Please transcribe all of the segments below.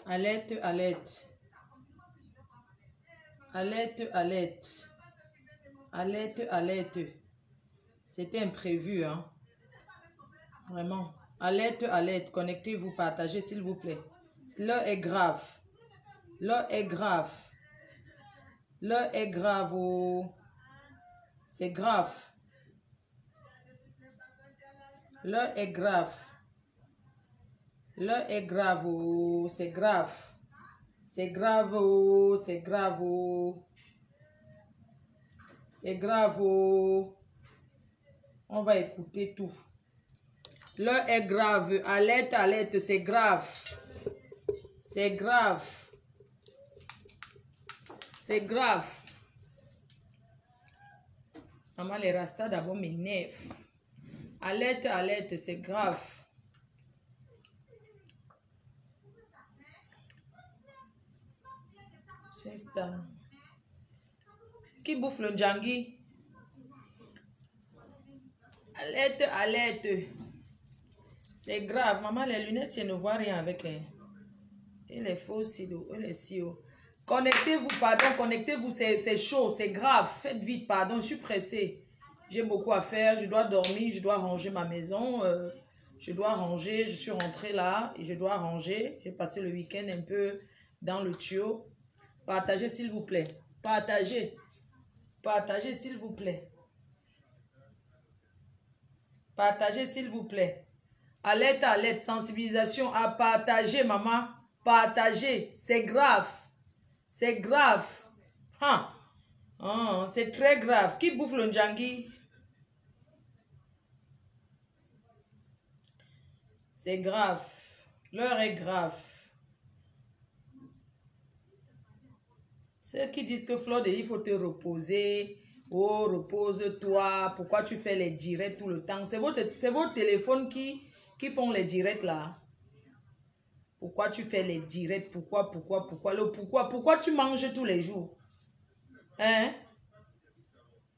Alerte, alerte. Alerte, alerte. Alerte, alerte. C'était imprévu, hein. Vraiment. Alerte, alerte. Connectez-vous, partagez, s'il vous plaît. L'heure est grave. L'heure est grave. L'heure est grave. Oh. C'est grave. L'heure est grave. L'heure est grave. Oh. C'est grave. C'est grave. Oh. C'est grave. Oh. C'est grave. Oh. On va écouter tout. L'heure est grave. Alerte, alerte. C'est grave. C'est grave. C'est grave. Maman, les rastas d'abord m'énervent. Alerte, alerte. C'est grave. C'est ça. Qui bouffe le njangui? Alerte, alerte. C'est grave. Maman, les lunettes, si elle ne voit rien avec elle. Et les faux silos, et les silos. Connectez-vous, pardon, connectez-vous, c'est chaud, c'est grave. Faites vite, pardon, je suis pressée. J'ai beaucoup à faire, je dois dormir, je dois ranger ma maison. Je dois ranger, je suis rentrée là et je dois ranger. J'ai passé le week-end un peu dans le tuyau. Partagez, s'il vous plaît. Partagez. Partagez, s'il vous plaît. Partagez, s'il vous plaît. Alerte, alerte, sensibilisation à partager, maman. Partagez. C'est grave. C'est grave. Ah. Oh, c'est très grave. Qui bouffe le njangui? C'est grave. L'heure est grave. Ceux qui disent que Flore de Lys, il faut te reposer. Oh, repose-toi. Pourquoi tu fais les directs tout le temps? C'est vos téléphones qui font les directs là. Pourquoi tu fais les directs? Pourquoi? Pourquoi tu manges tous les jours? Hein?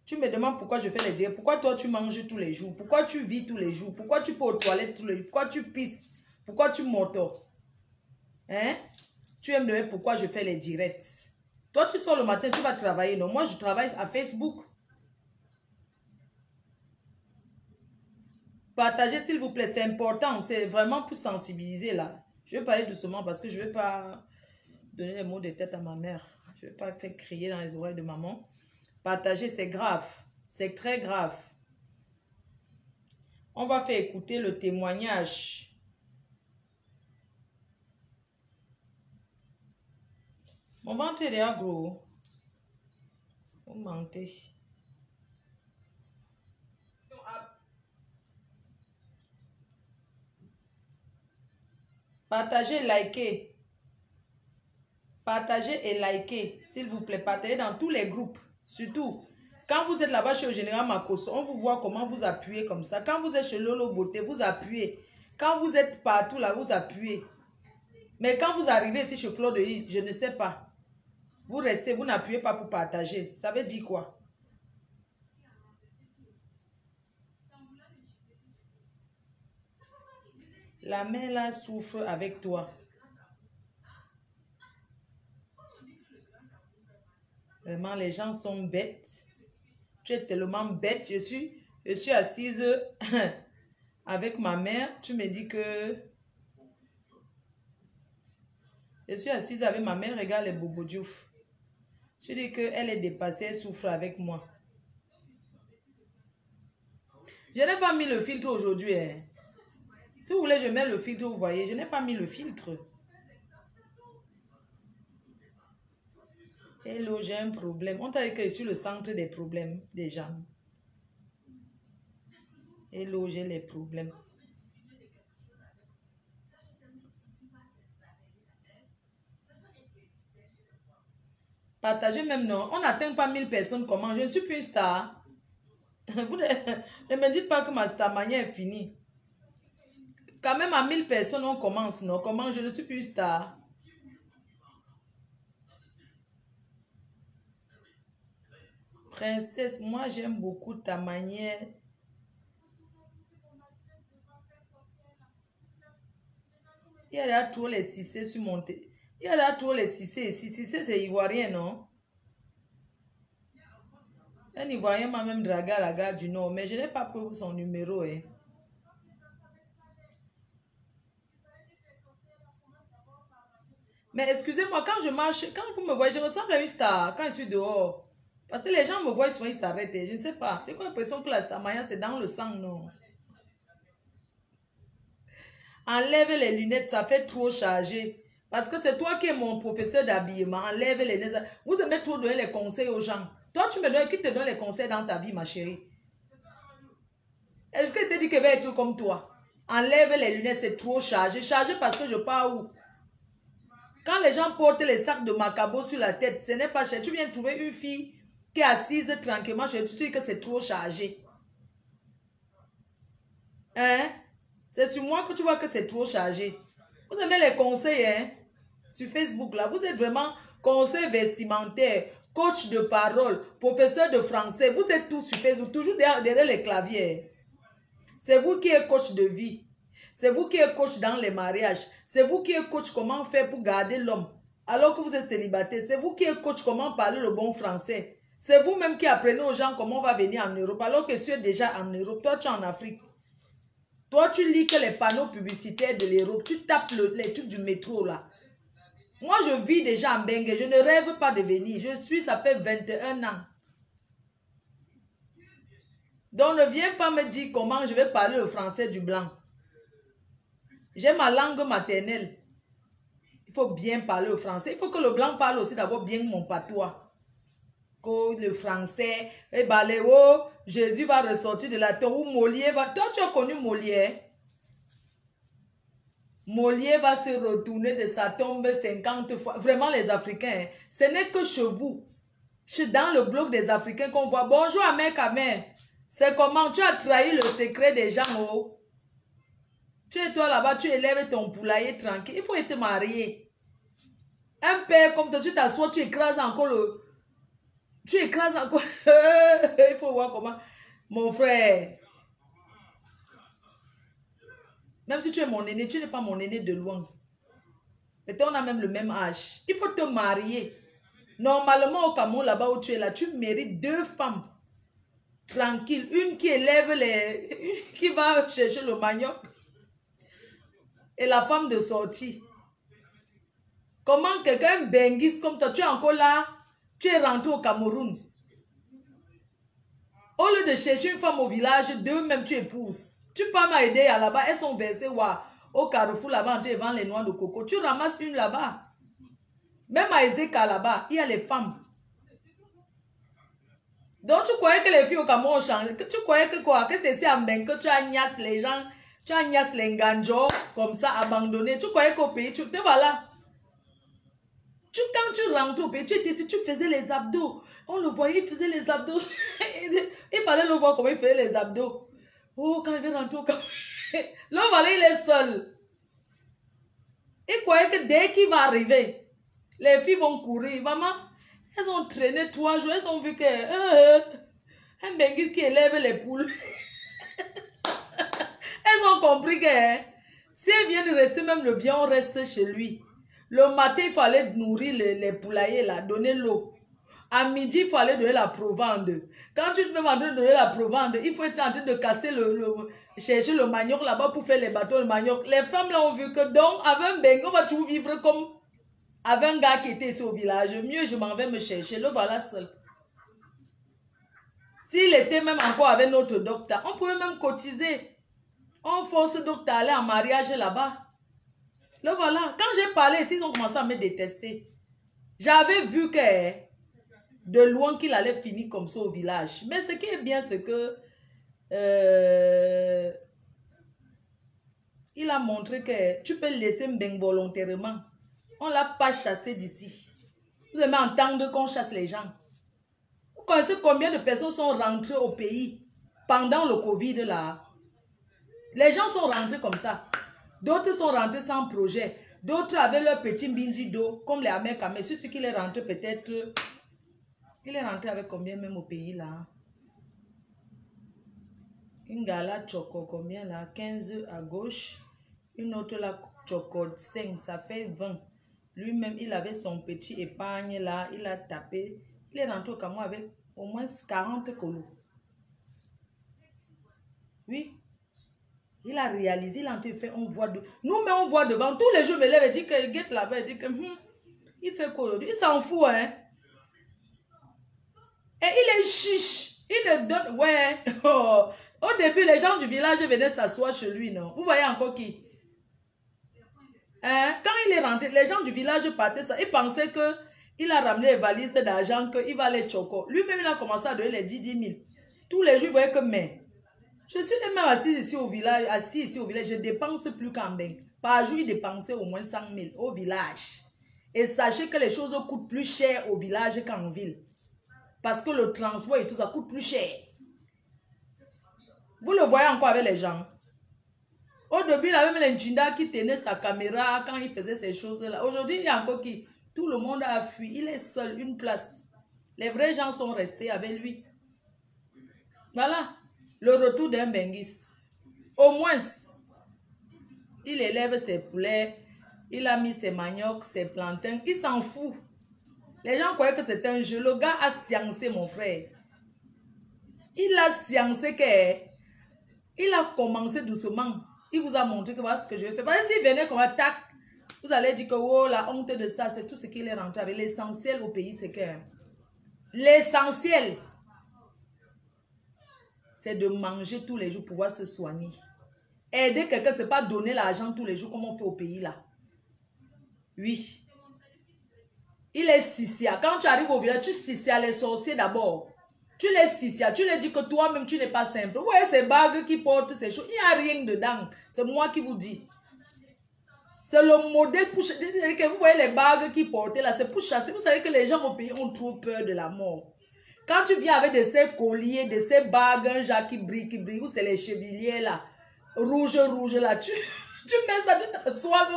Tu me demandes pourquoi je fais les directs. Pourquoi toi tu manges tous les jours? Pourquoi tu vis tous les jours? Pourquoi tu peux aux toilettes tous les jours? Pourquoi tu pisses? Pourquoi tu m'entends? Hein? Tu aimes demander pourquoi je fais les directs. Toi tu sors le matin, tu vas travailler. Non, moi je travaille à Facebook. Partagez s'il vous plaît, c'est important. C'est vraiment pour sensibiliser là. Je vais parler doucement parce que je ne vais pas donner les mots de tête à ma mère. Je ne vais pas faire crier dans les oreilles de maman. Partagez, c'est grave. C'est très grave. On va faire écouter le témoignage. Mon ventre est déjà gros. Vous mentez. Partagez, likez. Partagez et likez, s'il vous plaît. Partagez dans tous les groupes. Surtout, quand vous êtes là-bas chez le général Makosso, on vous voit comment vous appuyez comme ça. Quand vous êtes chez Lolo Beauté, vous appuyez. Quand vous êtes partout là, vous appuyez. Mais quand vous arrivez ici chez Flore de Lys, je ne sais pas. Vous restez, vous n'appuyez pas pour partager. Ça veut dire quoi? La mère là souffre avec toi. Vraiment, les gens sont bêtes. Tu es tellement bête. Je suis assise avec ma mère. Tu me dis que... Je suis assise avec ma mère. Regarde les Bobo Diouf. Tu dis qu'elle est dépassée. Elle souffre avec moi. Je n'ai pas mis le filtre aujourd'hui. Hein. Si vous voulez, je mets le filtre. Vous voyez, je n'ai pas mis le filtre. Hello, j'ai un problème. On t'a dit que je suis le centre des problèmes des gens. Hello, j'ai les problèmes. Partagez même, non. On n'atteint pas 1000 personnes. Comment? Je ne suis plus une star. Vous ne me dites pas que ma starmania est finie. Quand même à 1000 personnes, on commence, non? Comment? Je ne suis plus une star. Princesse, moi j'aime beaucoup ta manière. Il y a là trop les cissés sur mon Il y a là trop les cissés ici. Cissé, c'est ivoirien, non? Un ivoirien m'a même dragué à la gare du Nord, mais je n'ai pas pris son numéro. Hein. Mais excusez-moi, quand je marche, quand vous me voyez, je ressemble à une star quand je suis dehors. Parce que les gens me voient souvent, ils s'arrêtent. Je ne sais pas. J'ai l'impression que la star maya, c'est dans le sang, non? Enlève les lunettes, ça fait trop chargé. Parce que c'est toi qui es mon professeur d'habillement. Enlève les lunettes. Vous aimez trop donner les conseils aux gens. Toi, tu me donnes, qui te donne les conseils dans ta vie, ma chérie? Est-ce que je t'ai dit que je vais être comme toi? Enlève les lunettes, c'est trop chargé. Chargé parce que je pars où? Quand les gens portent les sacs de macabo sur la tête, ce n'est pas cher. Tu viens de trouver une fille qui est assise tranquillement. Je te dis que c'est trop chargé. Hein? C'est sur moi que tu vois que c'est trop chargé. Vous aimez les conseils, hein? Sur Facebook, là. Vous êtes vraiment conseil vestimentaire, coach de parole, professeur de français. Vous êtes tous sur Facebook, toujours derrière les claviers. C'est vous qui êtes coach de vie. C'est vous qui êtes coach dans les mariages. C'est vous qui êtes coach comment faire pour garder l'homme. Alors que vous êtes célibataire, c'est vous qui êtes coach comment parler le bon français. C'est vous-même qui apprenez aux gens comment on va venir en Europe. Alors que tu es déjà en Europe, toi tu es en Afrique. Toi tu lis que les panneaux publicitaires de l'Europe. Tu tapes les trucs du métro là. Moi je vis déjà en Bengue. Je ne rêve pas de venir. Ça fait 21 ans. Donc ne viens pas me dire comment je vais parler le français du blanc. J'ai ma langue maternelle. Il faut bien parler le français. Il faut que le blanc parle aussi d'abord bien mon patois. Que le français, et baléo, Jésus va ressortir de la tombe. Ou Molière va... Toi, tu as connu Molière. Molière va se retourner de sa tombe 50 fois. Vraiment, les Africains, ce n'est que chez vous. Dans le bloc des Africains qu'on voit. Bonjour, Amer Kamer. C'est comment tu as trahi le secret des gens, oh. Tu es toi là-bas, tu élèves ton poulailler tranquille. Il faut être marié. Un père comme toi, tu t'assois, tu écrases encore le... Tu écrases encore... Il faut voir comment... Mon frère. Même si tu es mon aîné, tu n'es pas mon aîné de loin. Et on a même le même âge. Il faut te marier. Normalement, au Cameroun, là-bas où tu es là, tu mérites 2 femmes. Tranquilles. Une qui élève les... Une qui va chercher le manioc. Et la femme de sortie. Comment quelqu'un benguise comme toi, tu es encore là, tu es rentré au Cameroun. Au lieu de chercher une femme au village, 2 même tu épouses. Tu peux m'aider à là-bas, elles sont versées au carrefour là-bas, en devant les noix de coco. Tu ramasses une là-bas. Même à Ezeka là-bas, il y a les femmes. Donc tu croyais que les filles au Cameroun ont changé. Tu croyais que quoi? Que c'est ici en Bengue que tu agnaces les gens, tu agnaces les nganjos comme ça, abandonnés. Tu croyais qu'au pays, tu te voilà. Quand tu rentres au pays, tu étais ici, tu faisais les abdos. On le voyait, il faisait les abdos. Il fallait le voir comment il faisait les abdos. Oh, quand il est rentré au Cameroun, le voilà, il est seul. Il croyait que dès qu'il va arriver, les filles vont courir. Maman, elles ont traîné 3 jours, elles ont vu que un benguis qui élève les poules. Elles ont compris que si elles viennent rester, même le viande reste chez lui. Le matin, il fallait nourrir les poulaillers là, donner l'eau. À midi, il fallait donner la provende. Quand tu te mets en train de donner la provende, il faut être en train de casser chercher le manioc là-bas pour faire les bateaux de manioc. Les femmes là ont vu que donc, avec un bengue, on va toujours vivre comme avec un gars qui était ici au village. Mieux, je m'en vais me chercher. Le voilà seul. S'il était même encore avec notre docteur, on pouvait même cotiser. On force le docteur à aller en mariage là-bas. Le voilà. Quand j'ai parlé, ils ont commencé à me détester. J'avais vu que de loin qu'il allait finir comme ça au village. Mais ce qui est bien, c'est que il a montré que tu peux laisser Mbeng volontairement. On ne l'a pas chassé d'ici. Vous aimez entendre qu'on chasse les gens. Vous connaissez combien de personnes sont rentrées au pays pendant le Covid là? Les gens sont rentrés comme ça. D'autres sont rentrés sans projet. D'autres avaient leur petit bindi d'eau, comme les Américains. Mais c'est ce qu'il est rentré peut-être... Il est rentré avec combien même au pays là? Une gala choco combien là? 15 à gauche. Une autre là Chocode 5, ça fait 20. Lui-même, il avait son petit épargne là, il a tapé. Il est rentré au Cameroun avec au moins 40 colos. Oui. Il a réalisé, il a fait, on voit de... Nous-mêmes, on voit devant. Tous les jours, je me lève et dis que Guette là-bas, dit que il fait quoi aujourd'hui? Il s'en fout, hein. Et il est chiche. Il ne donne... Ouais. Oh. Au début, les gens du village venaient s'asseoir chez lui, non? Vous voyez encore qui? Hein? Quand il est rentré, les gens du village partaient ça. Ils pensaient qu'il a ramené les valises d'argent, qu'il va les choco. Lui-même, il a commencé à donner les 10 000. Tous les jours, il voyait que, mais... Je suis même assis ici au village, je dépense plus qu'en bain. Par jour, il dépensait au moins 100 000 au village. Et sachez que les choses coûtent plus cher au village qu'en ville. Parce que le transport et tout ça coûte plus cher. Vous le voyez encore avec les gens. Au début, il avait même l'Injinda qui tenait sa caméra quand il faisait ces choses-là. Aujourd'hui, il y a encore qui? Tout le monde a fui. Il est seul, une place. Les vrais gens sont restés avec lui. Voilà. Le retour d'un Benguis. Au moins, il élève ses poulets, il a mis ses maniocs, ses plantains, il s'en fout. Les gens croyaient que c'était un jeu. Le gars a sciencé, mon frère. Il a sciencé il a commencé doucement. Il vous a montré que voilà ce que je vais faire. Parce que s'il venait comme un tac, vous allez dire que oh, la honte de ça, c'est tout ce qu'il est rentré avec. L'essentiel au pays, c'est que l'essentiel, c'est de manger tous les jours pour pouvoir se soigner. Aider quelqu'un, ce n'est pas donner l'argent tous les jours comme on fait au pays là. Oui. Il est sissia. Quand tu arrives au village, tu sissia les sorciers d'abord. Tu les sissia. Tu leur dis que toi-même, tu n'es pas simple. Vous voyez ces bagues qui portent ces choses. Il n'y a rien dedans. C'est moi qui vous dis. C'est le modèle pour... Vous voyez les bagues qui portaient là, c'est pour chasser. Vous savez que les gens au pays ont trop peur de la mort. Quand tu viens avec de ces colliers, de ces bagues, un genre qui brille, ou c'est les chevaliers là, rouge là, tu mets ça, tu t'assois.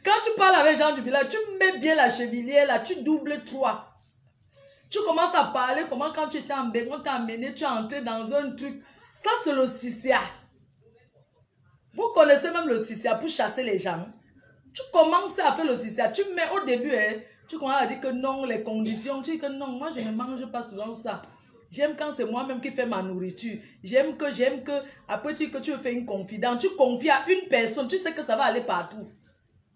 Quand tu parles avec les gens du village, tu mets bien la chevalier là, tu doubles 3. Tu commences à parler comment quand tu étais en bain, on t'a amené, tu es entré dans un truc. Ça, c'est le sissia. Vous connaissez même le sissia pour chasser les gens. Tu commences à faire le sissia. Tu mets au début, hein, tu commences à dire que non, les conditions. Tu dis que non, moi je ne mange pas souvent ça. J'aime quand c'est moi-même qui fais ma nourriture. J'aime que. Après tu dis que tu fais une confidence. Tu confies à une personne. Tu sais que ça va aller partout.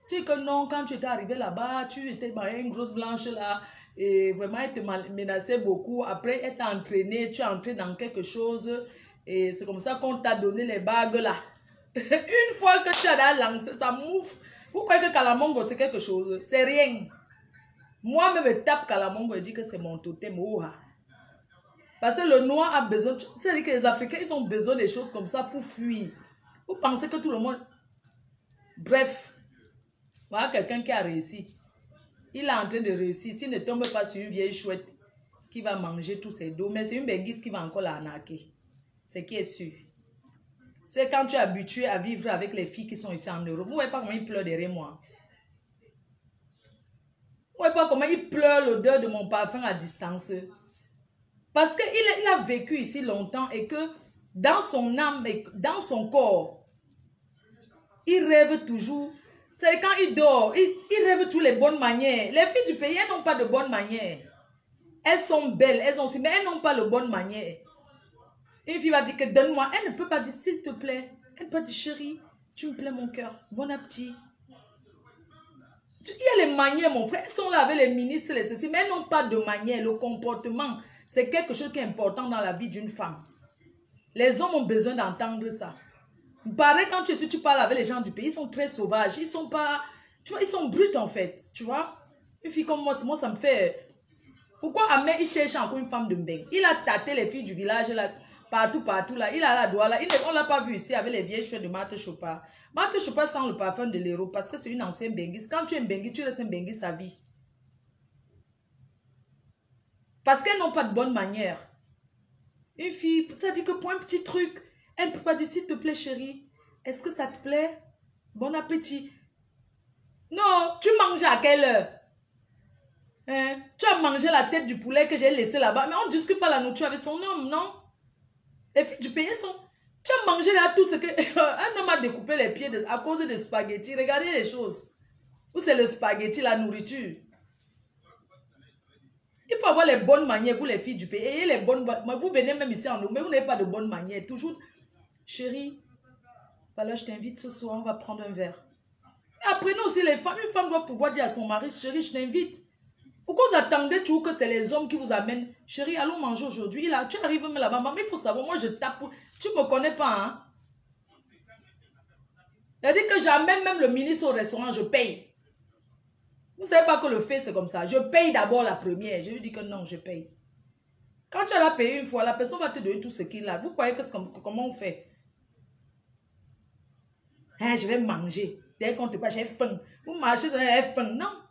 Tu dis que non, quand tu étais arrivé là-bas, tu étais une grosse blanche là. Et vraiment, elle te menaçait beaucoup. Après, elle t'a entraîné. Tu es entré dans quelque chose. Et c'est comme ça qu'on t'a donné les bagues là. Une fois que tu as lancé, ça mouffe. Vous croyez que Kalamongo c'est quelque chose? C'est rien. Moi-même, je tape Kalamongo et dis que c'est mon totem. Parce que le noir a besoin. C'est-à-dire que les Africains, ils ont besoin des choses comme ça pour fuir. Vous pensez que tout le monde. Bref. Voilà quelqu'un qui a réussi. Il est en train de réussir. S'il ne tombe pas sur une vieille chouette qui va manger tous ses dos, mais c'est une Benguise qui va encore l'arnaquer. C'est qui est sûr. C'est quand tu es habitué à vivre avec les filles qui sont ici en Europe. Vous ne voyez pas comment ils pleurent derrière moi. Vous ne voyez pas comment ils pleurent l'odeur de mon parfum à distance. Parce qu'il a vécu ici longtemps et que dans son âme et dans son corps, il rêve toujours. C'est quand il dort, il rêve toutes les bonnes manières. Les filles du pays, elles n'ont pas de bonnes manières. Elles sont belles, elles ont aussi, mais elles n'ont pas de bonnes manières. Une fille va dire que donne-moi. Elle ne peut pas dire s'il te plaît. Elle peut dire chérie, tu me plais mon cœur. Bon appétit. Il y a les manières, mon frère. Elles sont là avec les ministres, les ceci, mais elles n'ont pas de manières. Le comportement, c'est quelque chose qui est important dans la vie d'une femme. Les hommes ont besoin d'entendre ça. Pareil, quand tu parles avec les gens du pays, ils sont très sauvages. Ils sont pas... Tu vois, ils sont bruts en fait. Tu vois. Une fille comme moi ça me fait... Pourquoi Ahmed, il cherche encore une femme de Mbeng? Il a tâté les filles du village là. Partout là. Il a la doigt là. On ne l'a pas vu ici avec les vieilles cheveux de Marthe Chopin. Marthe Chopin sent le parfum de l'héros parce que c'est une ancienne Benguise. Quand tu es Benguise, tu restes un Benguise à vie. Parce qu'elles n'ont pas de bonne manière. Une fille, ça dit que pour un petit truc, elle ne peut pas dire s'il te plaît chérie, est-ce que ça te plaît? Bon appétit. Non, tu manges à quelle heure? Hein? Tu as mangé la tête du poulet que j'ai laissé là-bas. Mais on ne discute pas la nourriture avec son homme, non? Les filles du pays sont... Tu as mangé là tout ce que... Un homme a découpé les pieds à cause des spaghettis. Regardez les choses. Où c'est le spaghetti, la nourriture. Il faut avoir les bonnes manières, vous les filles du pays. Et les bonnes... Vous venez même ici en nous, mais vous n'avez pas de bonnes manières. Toujours, chérie, voilà, je t'invite ce soir, on va prendre un verre. Et apprenez aussi les femmes. Une femme doit pouvoir dire à son mari, chérie, je t'invite. Pourquoi vous attendez toujours que c'est les hommes qui vous amènent? Chérie, allons manger aujourd'hui. Là, tu arrives même là-bas. Maman, il faut savoir, moi je tape. Tu ne me connais pas, hein? C'est-à-dire que j'amène même le ministre au restaurant, je paye. Vous ne savez pas que le fait, c'est comme ça. Je paye d'abord la première. Je lui dis que non, je paye. Quand tu as payé une fois, la personne va te donner tout ce qu'il a. Vous croyez que c'est comment on fait? Hein, je vais manger. Dès qu'on te passe, j'ai faim. Vous marchez, vous avez faim. Non.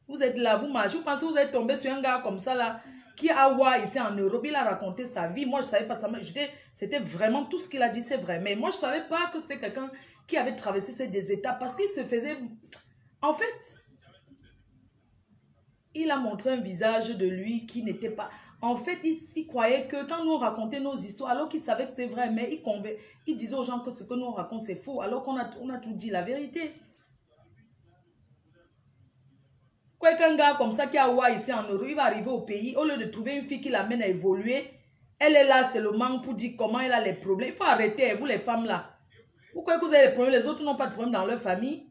Vous êtes là, vous marchez. Vous pensez que vous êtes tombé sur un gars comme ça, là, qui a ouah ici en Europe. Il a raconté sa vie. Moi, je ne savais pas ça. C'était vraiment tout ce qu'il a dit, c'est vrai. Mais moi, je ne savais pas que c'était quelqu'un qui avait traversé ces des étapes parce qu'il se faisait... En fait, il a montré un visage de lui qui n'était pas... En fait, il croyait que quand nous racontait nos histoires, alors qu'il savait que c'est vrai, mais il disait aux gens que ce que nous racontons, c'est faux, alors qu'on a tout dit, la vérité. Quelqu'un gars comme ça qui a ouah ici en Europe, il va arriver au pays, au lieu de trouver une fille qui l'amène à évoluer, elle est là seulement pour dire comment elle a les problèmes. Il faut arrêter, vous les femmes là. Vous croyez que vous avez des problèmes, les autres n'ont pas de problème dans leur famille?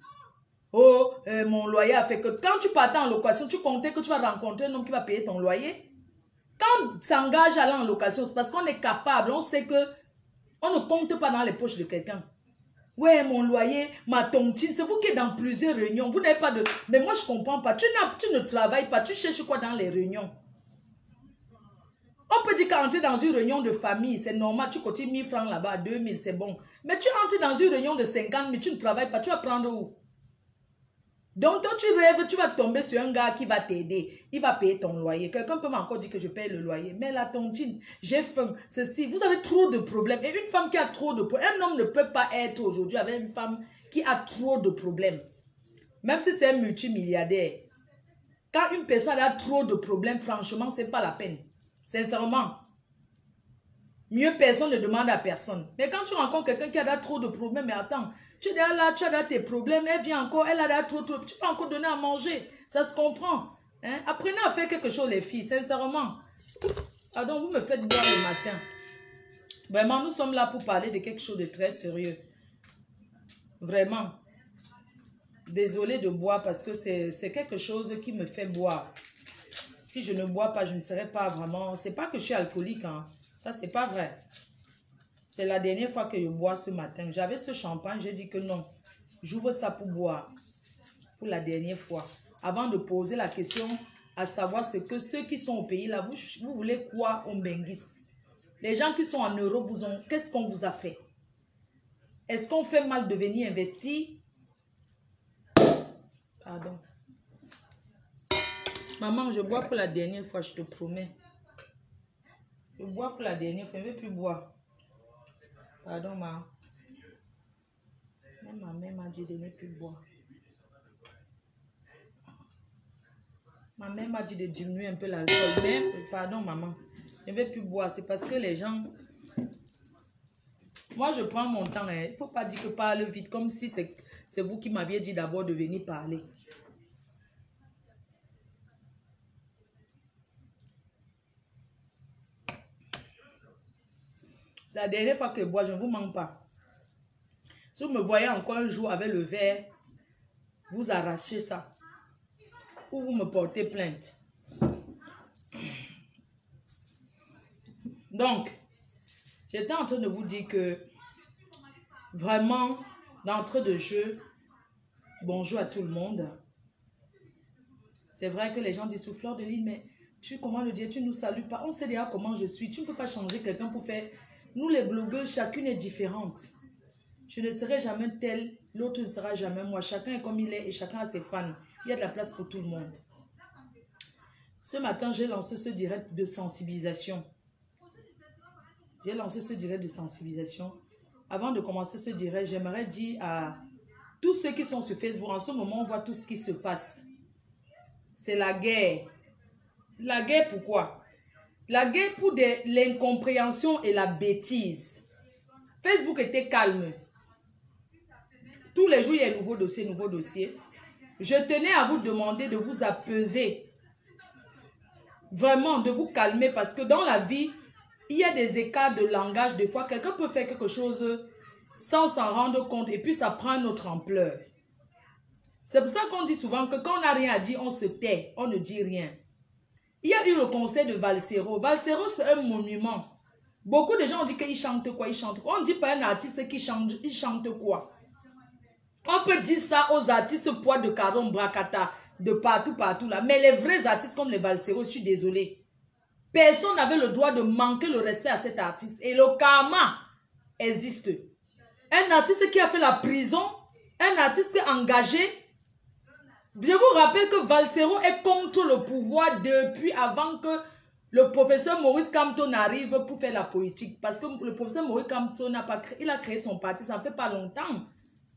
Oh, mon loyer a fait que quand tu partais en location, tu comptais que tu vas rencontrer un homme qui va payer ton loyer. Quand on s'engage à aller en location, c'est parce qu'on est capable, on sait que on ne compte pas dans les poches de quelqu'un. Ouais, mon loyer, ma tontine, c'est vous qui êtes dans plusieurs réunions. Vous n'avez pas de... Mais moi, je ne comprends pas. Tu ne travailles pas, tu cherches quoi dans les réunions? On peut dire qu'entrer dans une réunion de famille, c'est normal. Tu cotises 1000 francs là-bas, 2000, c'est bon. Mais tu entres dans une réunion de 50 000, tu ne travailles pas, tu vas prendre où? Donc, toi, tu rêves, tu vas tomber sur un gars qui va t'aider. Il va payer ton loyer. Quelqu'un peut m'encore dire que je paye le loyer. Mais la tontine, j'ai faim, ceci. Vous avez trop de problèmes. Et une femme qui a trop de problèmes, un homme ne peut pas être aujourd'hui avec une femme qui a trop de problèmes. Même si c'est un multimilliardaire. Quand une personne a trop de problèmes, franchement, ce n'est pas la peine. Sincèrement. Mieux personne ne demande à personne. Mais quand tu rencontres quelqu'un qui a trop de problèmes, mais attends, tu es là, tu as tes problèmes, elle vient encore, elle a trop, tu peux encore donner à manger. Ça se comprend. Hein? Apprenez à faire quelque chose, les filles, sincèrement. Pardon, vous me faites boire le matin. Vraiment, nous sommes là pour parler de quelque chose de très sérieux. Vraiment. Désolée de boire parce que c'est quelque chose qui me fait boire. Si je ne bois pas, je ne serai pas vraiment... C'est pas que je suis alcoolique, hein. Ça, c'est pas vrai. C'est la dernière fois que je bois ce matin. J'avais ce champagne, j'ai dit que non. J'ouvre ça pour boire. Pour la dernière fois. Avant de poser la question, à savoir ce que ceux qui sont au pays là, vous voulez quoi au Benguis? Les gens qui sont en Europe, qu'est-ce qu'on vous a fait? Est-ce qu'on fait mal de venir investir? Pardon. Maman, je bois pour la dernière fois, je te promets. Je bois pour la dernière fois, je ne vais plus boire. Pardon, ma. Même ma mère m'a dit de ne plus boire. Ma mère m'a dit de diminuer un peu l'alcool. Mais, pardon, maman. Je ne vais plus boire. C'est parce que les gens... Moi, je prends mon temps. Il ne faut pas dire que parle vite, comme si c'est vous qui m'aviez dit d'abord de venir parler. C'est la dernière fois que je bois, je ne vous mens pas. Si vous me voyez encore un jour avec le verre, vous arrachez ça. Ou vous me portez plainte. Donc, j'étais en train de vous dire que vraiment, d'entrée de jeu, bonjour à tout le monde. C'est vrai que les gens disent Fleur de Lys, mais comment le dire, tu ne nous salues pas. On sait déjà comment je suis. Tu ne peux pas changer quelqu'un pour faire... Nous, les blogueurs, chacune est différente. Je ne serai jamais telle, l'autre ne sera jamais moi. Chacun est comme il est et chacun a ses fans. Il y a de la place pour tout le monde. Ce matin, j'ai lancé ce direct de sensibilisation. J'ai lancé ce direct de sensibilisation. Avant de commencer ce direct, j'aimerais dire à tous ceux qui sont sur Facebook, en ce moment, on voit tout ce qui se passe. C'est la guerre. La guerre, pourquoi? La guerre pour l'incompréhension et la bêtise. Facebook était calme. Tous les jours, il y a un nouveau dossier, nouveau dossier. Je tenais à vous demander de vous apaiser. Vraiment, de vous calmer parce que dans la vie, il y a des écarts de langage. Des fois, quelqu'un peut faire quelque chose sans s'en rendre compte et puis ça prend une autre ampleur. C'est pour ça qu'on dit souvent que quand on n'a rien à dire, on se tait, on ne dit rien. Il y a eu le conseil de Valsero. Valsero, c'est un monument. Beaucoup de gens ont dit qu'il chante quoi, il chante quoi. On dit pas un artiste qui chante, il chante quoi. On peut dire ça aux artistes poids de Caron, Bracata, de partout, partout là. Mais les vrais artistes comme les Valsero, je suis désolée. Personne n'avait le droit de manquer le respect à cet artiste. Et le karma existe. Un artiste qui a fait la prison, un artiste engagé. Je vous rappelle que Valsero est contre le pouvoir depuis avant que le professeur Maurice Kamto arrive pour faire la politique. Parce que le professeur Maurice Kamto il a créé son parti, ça ne fait pas longtemps.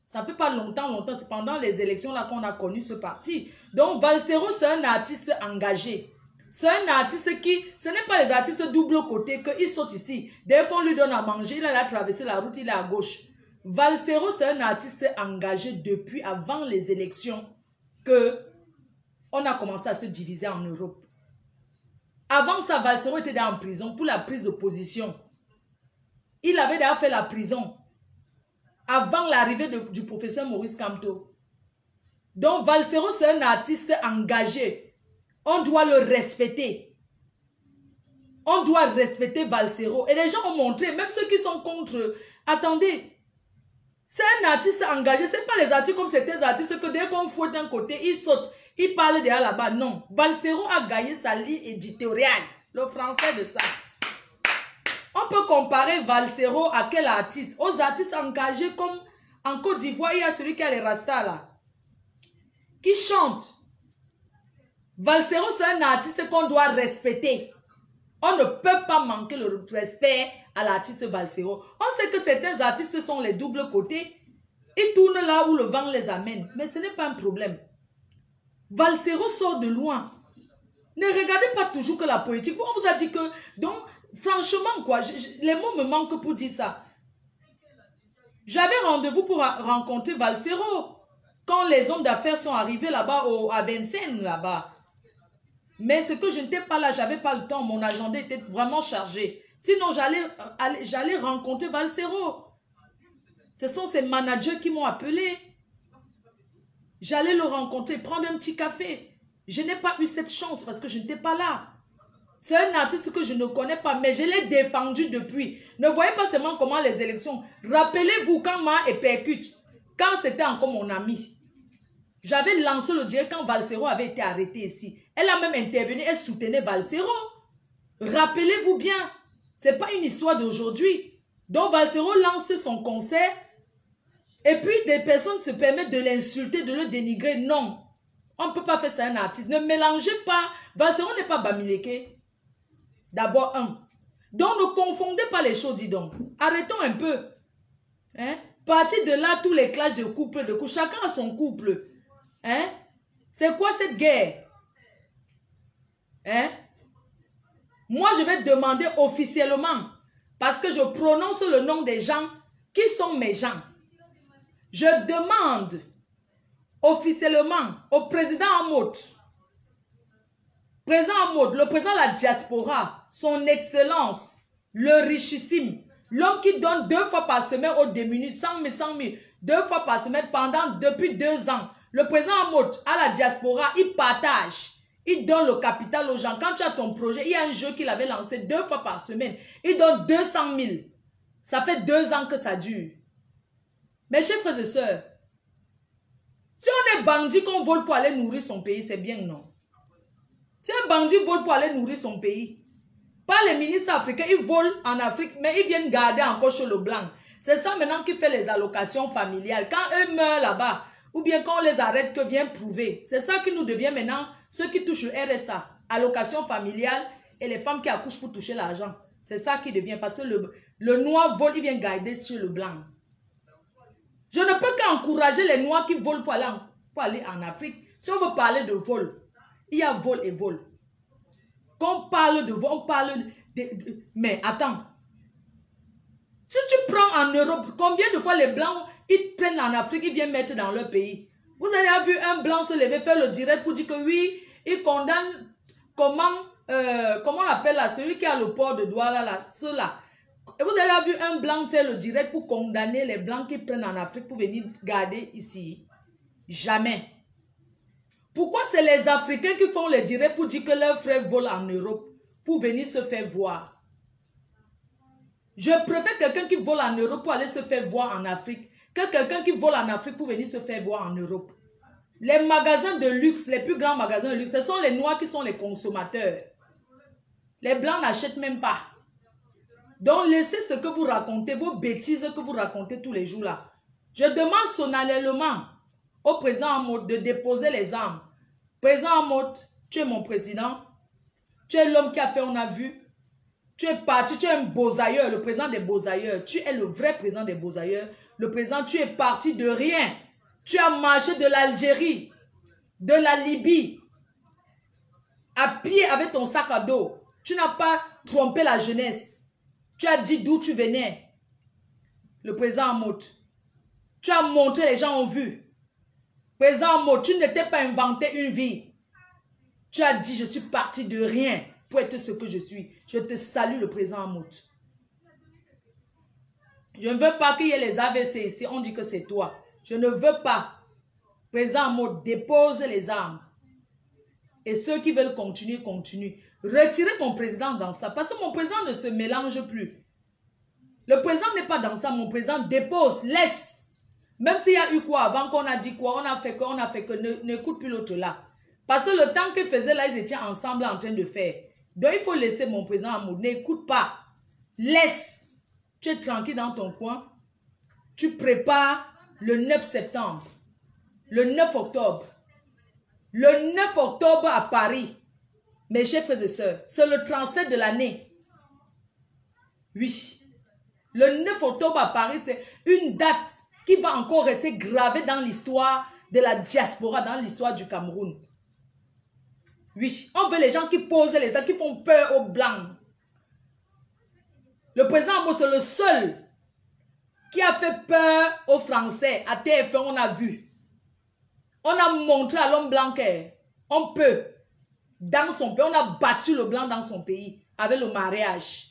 Ça ne fait pas longtemps. C'est pendant les élections là qu'on a connu ce parti. Donc Valsero, c'est un artiste engagé. C'est un artiste qui, ce n'est pas les artistes double côté qu'il saute ici. Dès qu'on lui donne à manger, il a traversé la route, il est à gauche. Valsero, c'est un artiste engagé depuis avant les élections que on a commencé à se diviser en Europe. Avant ça, Valsero était en prison pour la prise de position. Il avait déjà fait la prison avant l'arrivée du professeur Maurice Kamto. Donc Valsero, c'est un artiste engagé. On doit le respecter. On doit respecter Valsero. Et les gens ont montré, même ceux qui sont contre, attendez, c'est un artiste engagé. Ce n'est pas les artistes comme certains artistes que dès qu'on fouette d'un côté, ils sautent, ils parlent derrière là-bas. Non. Valsero a gagné sa ligne éditoriale. Le français de ça. On peut comparer Valsero à quel artiste? Aux artistes engagés comme en Côte d'Ivoire, il y a celui qui a les rastas là. Qui chante. Valsero, c'est un artiste qu'on doit respecter. On ne peut pas manquer le respect à l'artiste Valsero. On sait que certains artistes sont les doubles côtés. Ils tournent là où le vent les amène. Mais ce n'est pas un problème. Valsero sort de loin. Ne regardez pas toujours que la politique. On vous a dit que... Donc, franchement, quoi, les mots me manquent pour dire ça. J'avais rendez-vous pour rencontrer Valsero. Quand les hommes d'affaires sont arrivés là-bas à Vincennes, là-bas. Mais c'est que je n'étais pas là, j'avais pas le temps, mon agenda était vraiment chargé. Sinon, j'allais rencontrer Valsero. Ce sont ces managers qui m'ont appelé. J'allais le rencontrer, prendre un petit café. Je n'ai pas eu cette chance parce que je n'étais pas là. C'est un artiste que je ne connais pas, mais je l'ai défendu depuis. Ne voyez pas seulement comment les élections. Rappelez-vous quand Ma et Percute, quand c'était encore mon ami. J'avais lancé le direct quand Valsero avait été arrêté ici. Elle a même intervenu, elle soutenait Valsero. Rappelez-vous bien, ce n'est pas une histoire d'aujourd'hui. Donc Valsero lance son concert et puis des personnes se permettent de l'insulter, de le dénigrer. Non, on ne peut pas faire ça à un artiste. Ne mélangez pas. Valsero n'est pas Bamileke. D'abord, donc ne confondez pas les choses, dis donc. Arrêtons un peu. Hein? Partir de là, tous les clashs de couple, chacun a son couple. Hein? C'est quoi cette guerre? Hein? Moi, je vais demander officiellement, parce que je prononce le nom des gens qui sont mes gens. Je demande officiellement au président Amot, le président de la diaspora, son excellence, le richissime, l'homme qui donne 2 fois par semaine aux démunis, 100 000, 2 fois par semaine depuis 2 ans. Le président Amot, à la diaspora, il partage. Il donne le capital aux gens. Quand tu as ton projet, il y a un jeu qu'il avait lancé 2 fois par semaine. Il donne 200 000. Ça fait 2 ans que ça dure. Mes chers frères et sœurs, si on est bandit qu'on vole pour aller nourrir son pays, c'est bien, non? Si un bandit vole pour aller nourrir son pays, pas les ministres africains, ils volent en Afrique, mais ils viennent garder encore chez le blanc. C'est ça maintenant qui fait les allocations familiales. Quand eux meurent là-bas, ou bien quand on les arrête, que vient prouver. C'est ça qui nous devient maintenant ceux qui touchent le RSA, allocation familiale, et les femmes qui accouchent pour toucher l'argent. C'est ça qui devient, parce que le noir vole, il vient garder sur le blanc. Je ne peux qu'encourager les noirs qui volent pour aller en Afrique. Si on veut parler de vol, il y a vol et vol. Qu'on parle de vous, on parle mais attends. Si tu prends en Europe, combien de fois les Blancs, ils prennent en Afrique, ils viennent mettre dans leur pays. Vous avez vu un Blanc se lever, faire le direct pour dire que oui, il condamne, comment on appelle là, celui qui a le port de Douala, là, ceux-là. Vous avez vu un Blanc faire le direct pour condamner les Blancs qui prennent en Afrique pour venir garder ici? Jamais. Pourquoi c'est les Africains qui font le direct pour dire que leurs frères volent en Europe pour venir se faire voir? Je préfère quelqu'un qui vole en Europe pour aller se faire voir en Afrique que quelqu'un qui vole en Afrique pour venir se faire voir en Europe. Les magasins de luxe, les plus grands magasins de luxe, ce sont les Noirs qui sont les consommateurs. Les Blancs n'achètent même pas. Donc laissez ce que vous racontez, vos bêtises que vous racontez tous les jours là. Je demande solennellement au président Amout de déposer les armes. Président Amout, tu es mon président. Tu es l'homme qui a fait, on a vu. Tu es parti, tu es un Beaux-Ailleurs, le président des Beaux-Ailleurs. Tu es le vrai président des Beaux-Ailleurs. Le président, tu es parti de rien. Tu as marché de l'Algérie, de la Libye, à pied avec ton sac à dos. Tu n'as pas trompé la jeunesse. Tu as dit d'où tu venais. Le président Amout. Tu as montré, les gens ont vu. Président Amout, tu ne t'es pas inventé une vie. Tu as dit, je suis parti de rien pour être ce que je suis. Je te salue, le président Amout. Je ne veux pas qu'il y ait les AVC ici. On dit que c'est toi. Je ne veux pas. Président Amout, dépose les armes. Et ceux qui veulent continuer, continuent. Retirez mon président dans ça. Parce que mon président ne se mélange plus. Le président n'est pas dans ça. Mon président dépose, laisse. Même s'il y a eu quoi avant, qu'on a dit quoi, on a fait que, n'écoute plus l'autre là. Parce que le temps qu'ils faisaient là, ils étaient ensemble en train de faire. Donc il faut laisser mon président Amout. N'écoute pas. Laisse. Tu es tranquille dans ton coin. Tu prépares le 9 septembre. Le 9 octobre. Le 9 octobre à Paris. Mes chers frères et sœurs, c'est le transfert de l'année. Oui. Le 9 octobre à Paris, c'est une date qui va encore rester gravée dans l'histoire de la diaspora, dans l'histoire du Cameroun. Oui. On veut les gens qui posent les gens, qui font peur aux Blancs. Le président Amout, c'est le seul qui a fait peur aux Français. À TF1, on a vu. On a montré à l'homme blanc qu'on peut, dans son pays, on a battu le blanc dans son pays avec le mariage.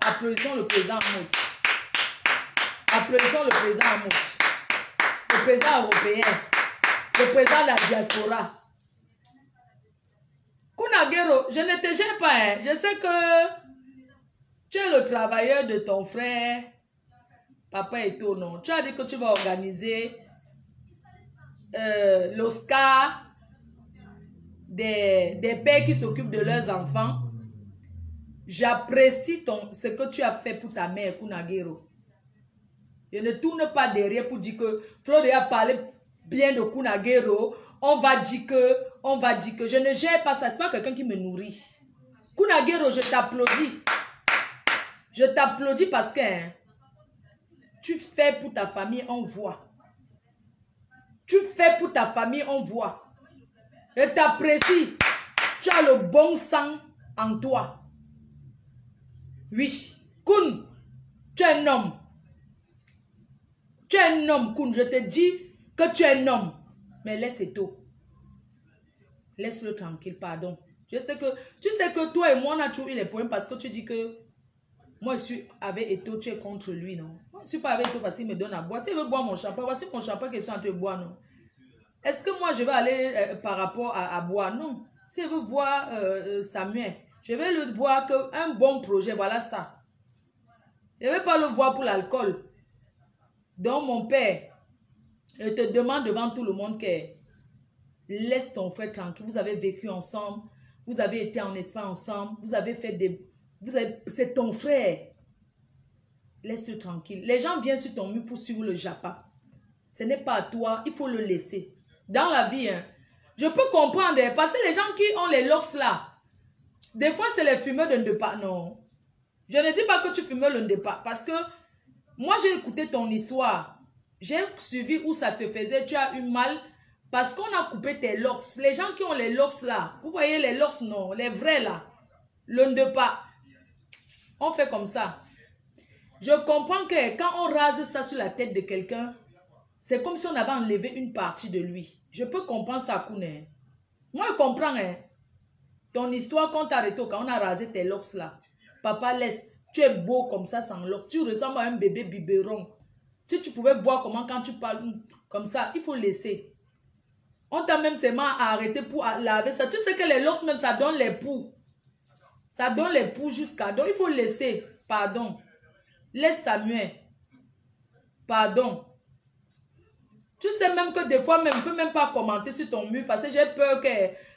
Applaudissons le président Amout. Applaudissons le président Amout. Le président européen. Le président de la diaspora. Kounaguero, je ne te gêne pas. Hein. Je sais que tu es le travailleur de ton frère. Papa et tout, non. Tu as dit que tu vas organiser l'Oscar des pères qui s'occupent de leurs enfants. J'apprécie ce que tu as fait pour ta mère, Kounaguero. Je ne tourne pas derrière pour dire que Floré a parlé bien de Kounaguero. On va dire que je ne gère pas ça. Ce n'est pas quelqu'un qui me nourrit. Kounaguero, je t'applaudis. Je t'applaudis parce que hein, tu fais pour ta famille, on voit. Tu fais pour ta famille, on voit. Je t'apprécie. Tu as le bon sang en toi. Oui. Koun, tu es un homme. Tu es un homme, Koun. Je te dis que tu es un homme. Mais laisse Eto. Laisse-le tranquille, pardon. Je sais que, tu sais que toi et moi, on a toujours eu les problèmes parce que tu dis que moi, je suis avec Eto, tu es contre lui, non? Moi, je ne suis pas avec Eto parce qu'il me donne à boire. S'il veut boire mon champagne, voici mon champagne qu'il est en train de boire, non? Est-ce que moi, je vais aller par rapport à boire? Non. S'il veut voir Samuel, je vais le voir qu'un bon projet, voilà ça. Je ne vais pas le voir pour l'alcool. Donc, mon père, je te demande devant tout le monde que laisse ton frère tranquille. Vous avez vécu ensemble. Vous avez été en Espagne ensemble. Vous avez fait des... C'est ton frère. Laisse-le tranquille. Les gens viennent sur ton mur pour suivre le japa. Ce n'est pas à toi. Il faut le laisser. Dans la vie, hein, je peux comprendre. Parce que les gens qui ont les locks là, des fois, c'est les fumeurs de Ndepa. Non. Je ne dis pas que tu fumes le Ndepa. Parce que moi, j'ai écouté ton histoire. J'ai suivi où ça te faisait. Tu as eu mal Parce qu'on a coupé tes locks. Les gens qui ont les locks là, vous voyez les locks, non, les vrais là, l'un de pas. On fait comme ça. Je comprends que quand on rase ça sur la tête de quelqu'un, c'est comme si on avait enlevé une partie de lui. Je peux comprendre ça, Kouné. Moi, je comprends, hein. Ton histoire qu'on t'a arrêté quand on a rasé tes locks là. Papa, laisse. Tu es beau comme ça sans locks. Tu ressembles à un bébé biberon. Si tu pouvais voir comment quand tu parles comme ça, il faut laisser. On t'a même seulement arrêté pour laver ça. Tu sais que les locks même, ça donne les poux. Ça donne les poux jusqu'à... Donc, il faut laisser. Pardon. Laisse Samuel. Pardon. Tu sais même que des fois, même, je ne peux même pas commenter sur ton mur parce que j'ai peur que...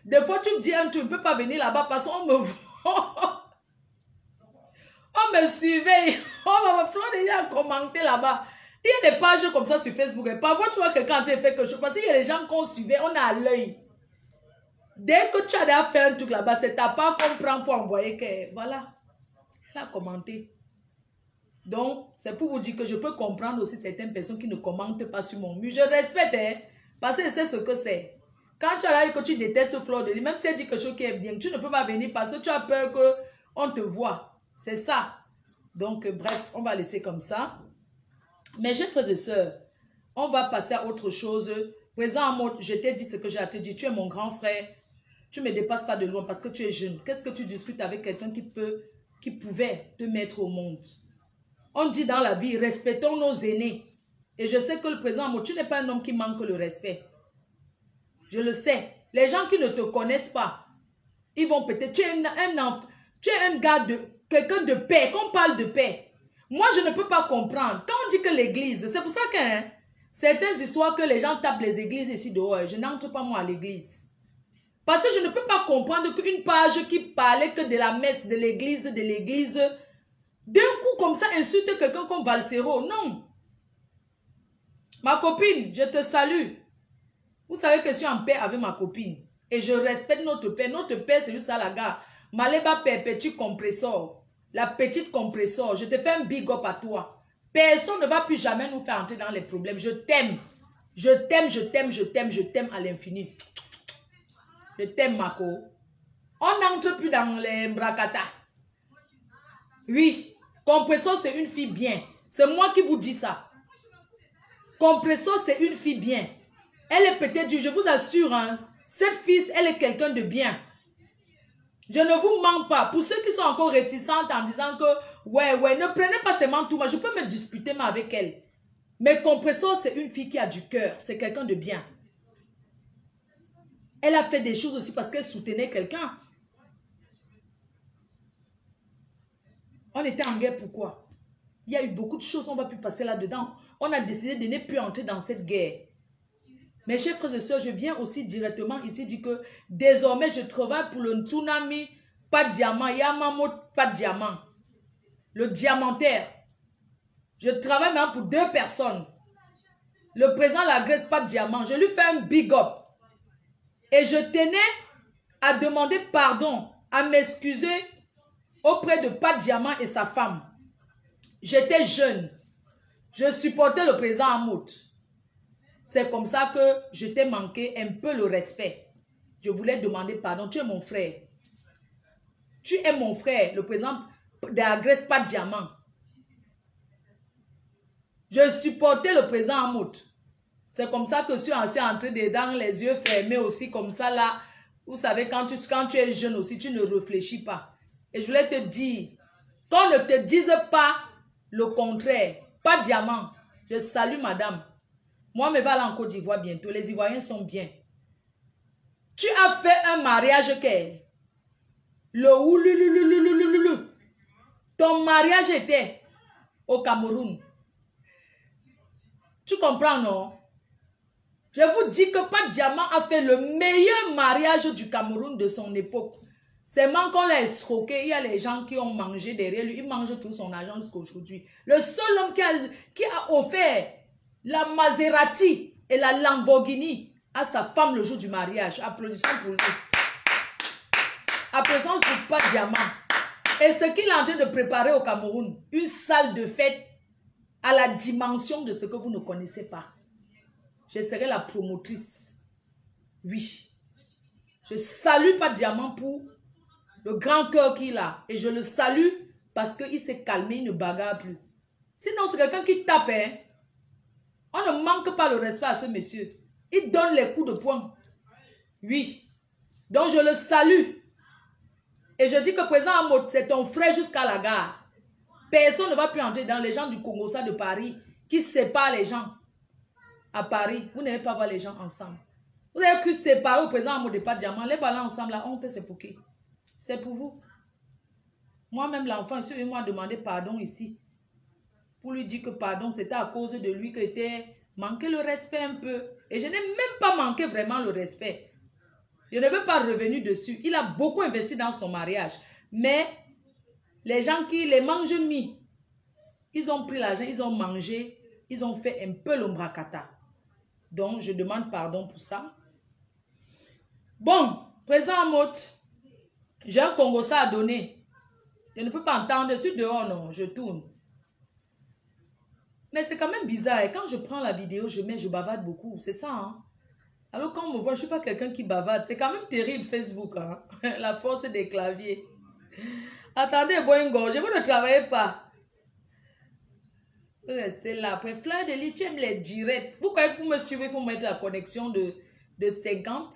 Des fois, tu me dis un truc, tu ne peux pas venir là-bas parce qu'on me voit. On me suivait. On va déjà commenter là-bas. Il y a des pages comme ça sur Facebook. Et parfois, tu vois que quand tu fait quelque chose, parce qu'il y a des gens qu'on suivait, on a à l'œil. Dès que tu as déjà fait un truc là-bas, c'est ta part qu'on prend pour envoyer que... Voilà. Elle a commenté. Donc, c'est pour vous dire que je peux comprendre aussi certaines personnes qui ne commentent pas sur mon mur. Je respecte, hein, parce que c'est ce que c'est. Quand tu as dit que tu détestes Fleur de Lys, même si elle dit quelque chose qui est bien, tu ne peux pas venir parce que tu as peur qu'on te voit. C'est ça. Donc, bref, on va laisser comme ça. Mes chers frères et sœurs, on va passer à autre chose. Présent, je t'ai dit ce que j'ai à te dire. Tu es mon grand frère. Tu ne me dépasses pas de loin parce que tu es jeune. Qu'est-ce que tu discutes avec quelqu'un qui pouvait te mettre au monde? On dit dans la vie, respectons nos aînés. Et je sais que le président, tu n'es pas un homme qui manque le respect. Je le sais. Les gens qui ne te connaissent pas, ils vont peut-être... Tu es un gars de... Quelqu'un de paix. Qu'on parle de paix. Moi, je ne peux pas comprendre. Quand on dit que l'église, c'est pour ça que certaines histoires que les gens tapent les églises ici dehors, je n'entre pas moi à l'église. Parce que je ne peux pas comprendre qu'une page qui parlait que de la messe, de l'église, d'un coup comme ça insulte quelqu'un comme Valsero. Non. Ma copine, je te salue. Vous savez que je suis en paix avec ma copine. Et je respecte notre paix. Notre paix, c'est juste à la gare. Maleba Père, petit compresseur. La petite compresseur. Je te fais un big up à toi. Personne ne va plus jamais nous faire entrer dans les problèmes. Je t'aime. Je t'aime, je t'aime, je t'aime, je t'aime à l'infini. Je t'aime, Mako. On n'entre plus dans les bracata. Oui. Compresseur, c'est une fille bien. C'est moi qui vous dis ça. Compresseur, c'est une fille bien. Elle est peut-être, je vous assure, hein, cette fille, elle est quelqu'un de bien. Je ne vous mens pas. Pour ceux qui sont encore réticents en disant que, ouais, ne prenez pas seulement tout. Moi, je peux me disputer avec elle. Mais Compresseur, c'est une fille qui a du cœur. C'est quelqu'un de bien. Elle a fait des choses aussi parce qu'elle soutenait quelqu'un. On était en guerre, pourquoi? Il y a eu beaucoup de choses, on ne va plus passer là-dedans. On a décidé de ne plus entrer dans cette guerre. Mes chers frères et sœurs, je viens aussi directement ici dire que désormais, je travaille pour le tsunami, pas de diamant, Yamamo, pas de diamant. Le diamantaire. Je travaille maintenant pour 2 personnes. Le président de la Grèce, pas de diamant. Je lui fais un big up. Et je tenais à demander pardon, à m'excuser auprès de Pas de Diamant et sa femme. J'étais jeune. Je supportais le président Hamout. C'est comme ça que je t'ai manqué un peu le respect. Je voulais demander pardon. Tu es mon frère. Tu es mon frère, le président de la Grèce, Pas de Diamant. Je supportais le président Hamout. C'est comme ça que je suis entré dedans, les yeux fermés aussi, comme ça là. Vous savez, quand tu es jeune aussi, tu ne réfléchis pas. Et je voulais te dire, qu'on ne te dise pas le contraire. Pas de diamant. Je salue madame. Moi, je vais aller en Côte d'Ivoire bientôt. Les Ivoiriens sont bien. Tu as fait un mariage que... Ton mariage était au Cameroun. Tu comprends, non? Je vous dis que Pas de Diamant a fait le meilleur mariage du Cameroun de son époque. C'est même qu'on l'a escroqué. Il y a les gens qui ont mangé derrière lui. Ils mangent tout son argent jusqu'à aujourd'hui. Le seul homme qui a offert la Maserati et la Lamborghini à sa femme le jour du mariage. Applaudissons pour lui. Applaudissons pour Pas de Diamant. Et ce qu'il est en train de préparer au Cameroun, une salle de fête à la dimension de ce que vous ne connaissez pas. Je serai la promotrice. Oui. Je salue pas Diamant pour le grand cœur qu'il a. Et je le salue parce qu'il s'est calmé, il ne bagarre plus. Sinon, c'est quelqu'un qui tape. Hein. On ne manque pas le respect à ce monsieur. Il donne les coups de poing. Oui. Donc, je le salue. Et je dis que président Amot, c'est ton frère jusqu'à la gare. Personne ne va plus entrer dans les gens du Congo, ça de Paris, qui séparent les gens. À Paris, vous n'allez pas voir les gens ensemble. Vous avez cru séparer au président Amot de pas diamant. Les voilà ensemble, la honte, c'est pour qui? C'est pour vous. Moi-même, l'enfant, il m'a demandé pardon ici. Pour lui dire que pardon, c'était à cause de lui que était manqué le respect un peu. Et je n'ai même pas manqué vraiment le respect. Je ne veux pas revenir dessus. Il a beaucoup investi dans son mariage. Mais les gens qui les mangent mis, ils ont pris l'argent, ils ont mangé, ils ont fait un peu l'ombracata. Donc, je demande pardon pour ça. Bon, président Amot, j'ai un Congossa à donner. Je ne peux pas entendre, je suis dehors, non, je tourne. Mais c'est quand même bizarre. Et quand je prends la vidéo, je bavarde beaucoup. C'est ça, hein? Alors quand on me voit, je ne suis pas quelqu'un qui bavarde. C'est quand même terrible, Facebook, hein? La force des claviers. Attendez, Boingo, je ne travaille pas. Vous restez là. Après, Fleur de Lis, tu aimes les directs. Pourquoi vous me suivez? Il faut mettre la connexion de 50.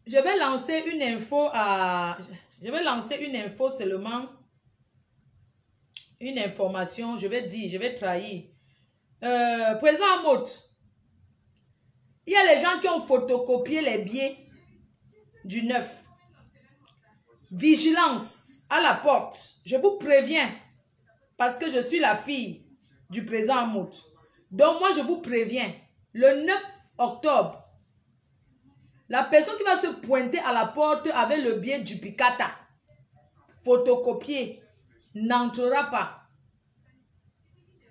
Je vais lancer une info à... Je vais lancer une info seulement. Une information, je vais dire, je vais trahir. Président Amot, il y a les gens qui ont photocopié les billets du 9. Vigilance à la porte. Je vous préviens, parce que je suis la fille du président Amot. Donc moi, je vous préviens, le 9 octobre, la personne qui va se pointer à la porte avec le billet du Picata, photocopié, n'entrera pas.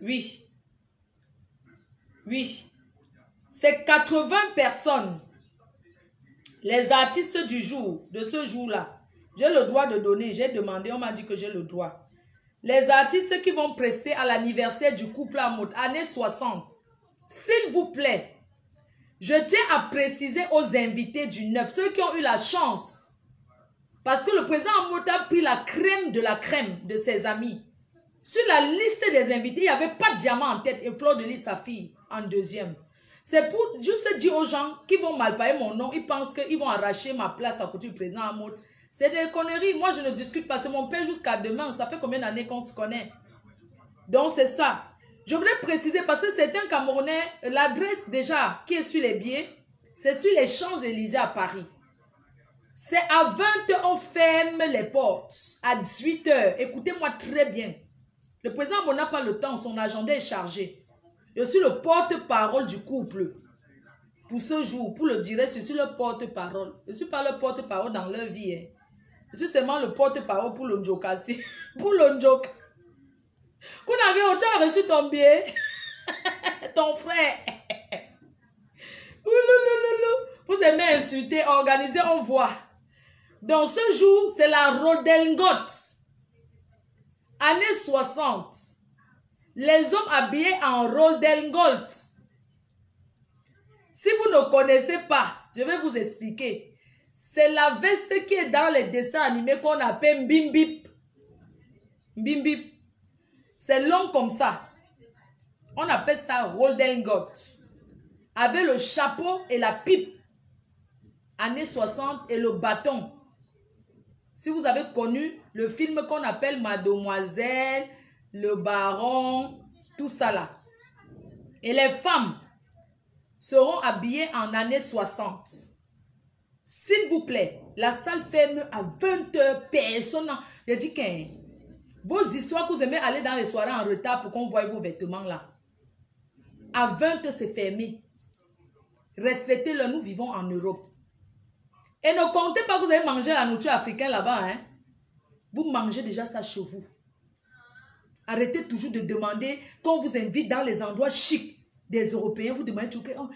Oui. Oui. C'est 80 personnes. Les artistes du jour, de ce jour-là. J'ai le droit de donner. J'ai demandé, on m'a dit que j'ai le droit. Les artistes qui vont prester à l'anniversaire du couple Amot, année 60. S'il vous plaît, je tiens à préciser aux invités du 9, ceux qui ont eu la chance. Parce que le président Amot a pris la crème de ses amis. Sur la liste des invités, il n'y avait pas de diamant en tête et Fleur de Lis, sa fille, en deuxième. C'est pour juste dire aux gens qui vont mal payer mon nom, ils pensent qu'ils vont arracher ma place à côté du président Amot. C'est des conneries. Moi, je ne discute pas. C'est mon père jusqu'à demain. Ça fait combien d'années qu'on se connaît? Donc, c'est ça. Je voudrais préciser parce que c'est un Camerounais, l'adresse déjà qui est sur les billets, c'est sur les Champs-Élysées à Paris. C'est à 20h, on ferme les portes. À 18h, écoutez-moi très bien. Le président Amot n'a pas le temps, son agenda est chargé. Je suis le porte-parole du couple. Pour ce jour, pour le direct, je suis le porte-parole. Je ne suis pas le porte-parole dans leur vie. Hein. Je suis seulement le porte-parole pour le Njokasi. Pour le Njok. Tu as reçu ton billet. Ton frère. Vous aimez insulter, organiser, on voit. Dans ce jour, c'est la Rodelngote. Année 60. Les hommes habillés en Rodelngote. Si vous ne connaissez pas, je vais vous expliquer. C'est la veste qui est dans les dessins animés qu'on appelle Bimbip. Bimbip. C'est long comme ça. On appelle ça Rodelngote. Avec le chapeau et la pipe. Années 60 et le bâton. Si vous avez connu le film qu'on appelle Mademoiselle, le baron, tout ça là. Et les femmes seront habillées en années 60. S'il vous plaît, la salle ferme à 20h. Personne. Je dis que vos histoires que vous aimez aller dans les soirées en retard pour qu'on voie vos vêtements là. À 20h, c'est fermé. Respectez-le, nous vivons en Europe. Et ne comptez pas que vous avez mangé la nourriture africaine là-bas. Hein? Vous mangez déjà ça chez vous. Arrêtez toujours de demander, quand on vous invite dans les endroits chics des Européens, vous demandez toujours que, oh,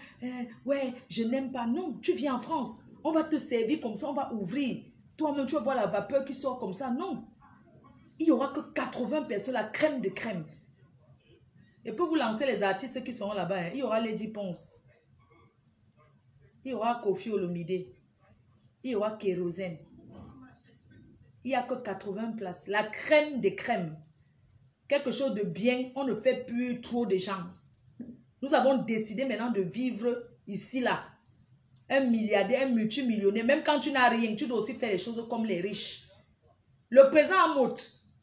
ouais, je n'aime pas. Non, tu viens en France. On va te servir comme ça, on va ouvrir. Toi-même, tu vas voir la vapeur qui sort comme ça. Non. Il n'y aura que 80 personnes, la crème de crème. Et pour vous lancer les artistes qui seront là-bas, hein, il y aura Lady Ponce. Il y aura Kofi Olomide. Il y aura Kérosène. Il n'y a que 80 places. La crème des crèmes. Quelque chose de bien. On ne fait plus trop de gens. Nous avons décidé maintenant de vivre ici, là. Un milliardaire, un multimillionnaire. Même quand tu n'as rien, tu dois aussi faire les choses comme les riches. Le président Amout,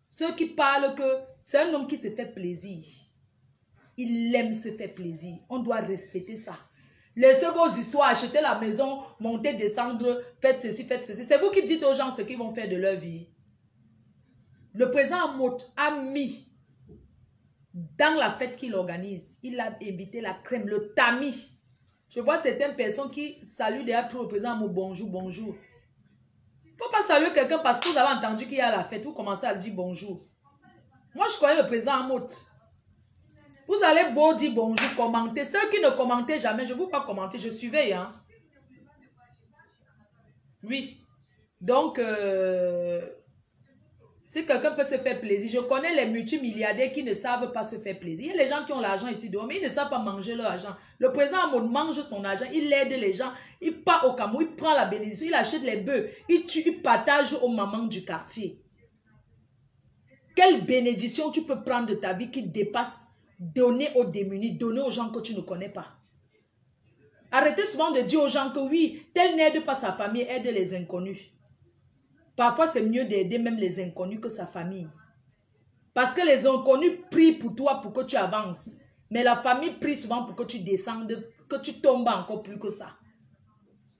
ceux qui parlent que c'est un homme qui se fait plaisir. Il aime se faire plaisir. On doit respecter ça. Laissez vos histoires, achetez la maison, montez, descendre, faites ceci, faites ceci. C'est vous qui dites aux gens ce qu'ils vont faire de leur vie. Le président Amout a mis dans la fête qu'il organise, il a invité la crème, le tamis. Je vois certaines personnes qui saluent déjà tout le président Amout, bonjour, bonjour. Il ne faut pas saluer quelqu'un parce que vous avez entendu qu'il y a la fête, vous commencez à le dire bonjour. Moi, je connais le président Amout. Vous allez beau dire bonjour, commenter. Ceux qui ne commentaient jamais, je ne veux pas commenter, je suivais. Hein? Oui. Donc, si quelqu'un peut se faire plaisir, je connais les multimilliardaires qui ne savent pas se faire plaisir. Il y a les gens qui ont l'argent ici dehors, mais ils ne savent pas manger leur argent. Le président Amout mange son argent, il aide les gens, il part au Cameroun, il prend la bénédiction, il achète les bœufs, il tue, il partage aux mamans du quartier. Quelle bénédiction tu peux prendre de ta vie qui dépasse donner aux démunis, donner aux gens que tu ne connais pas. Arrêtez souvent de dire aux gens que oui, tel n'aide pas sa famille, aide les inconnus. Parfois, c'est mieux d'aider même les inconnus que sa famille. Parce que les inconnus prient pour toi pour que tu avances. Mais la famille prie souvent pour que tu descendes, que tu tombes encore plus que ça.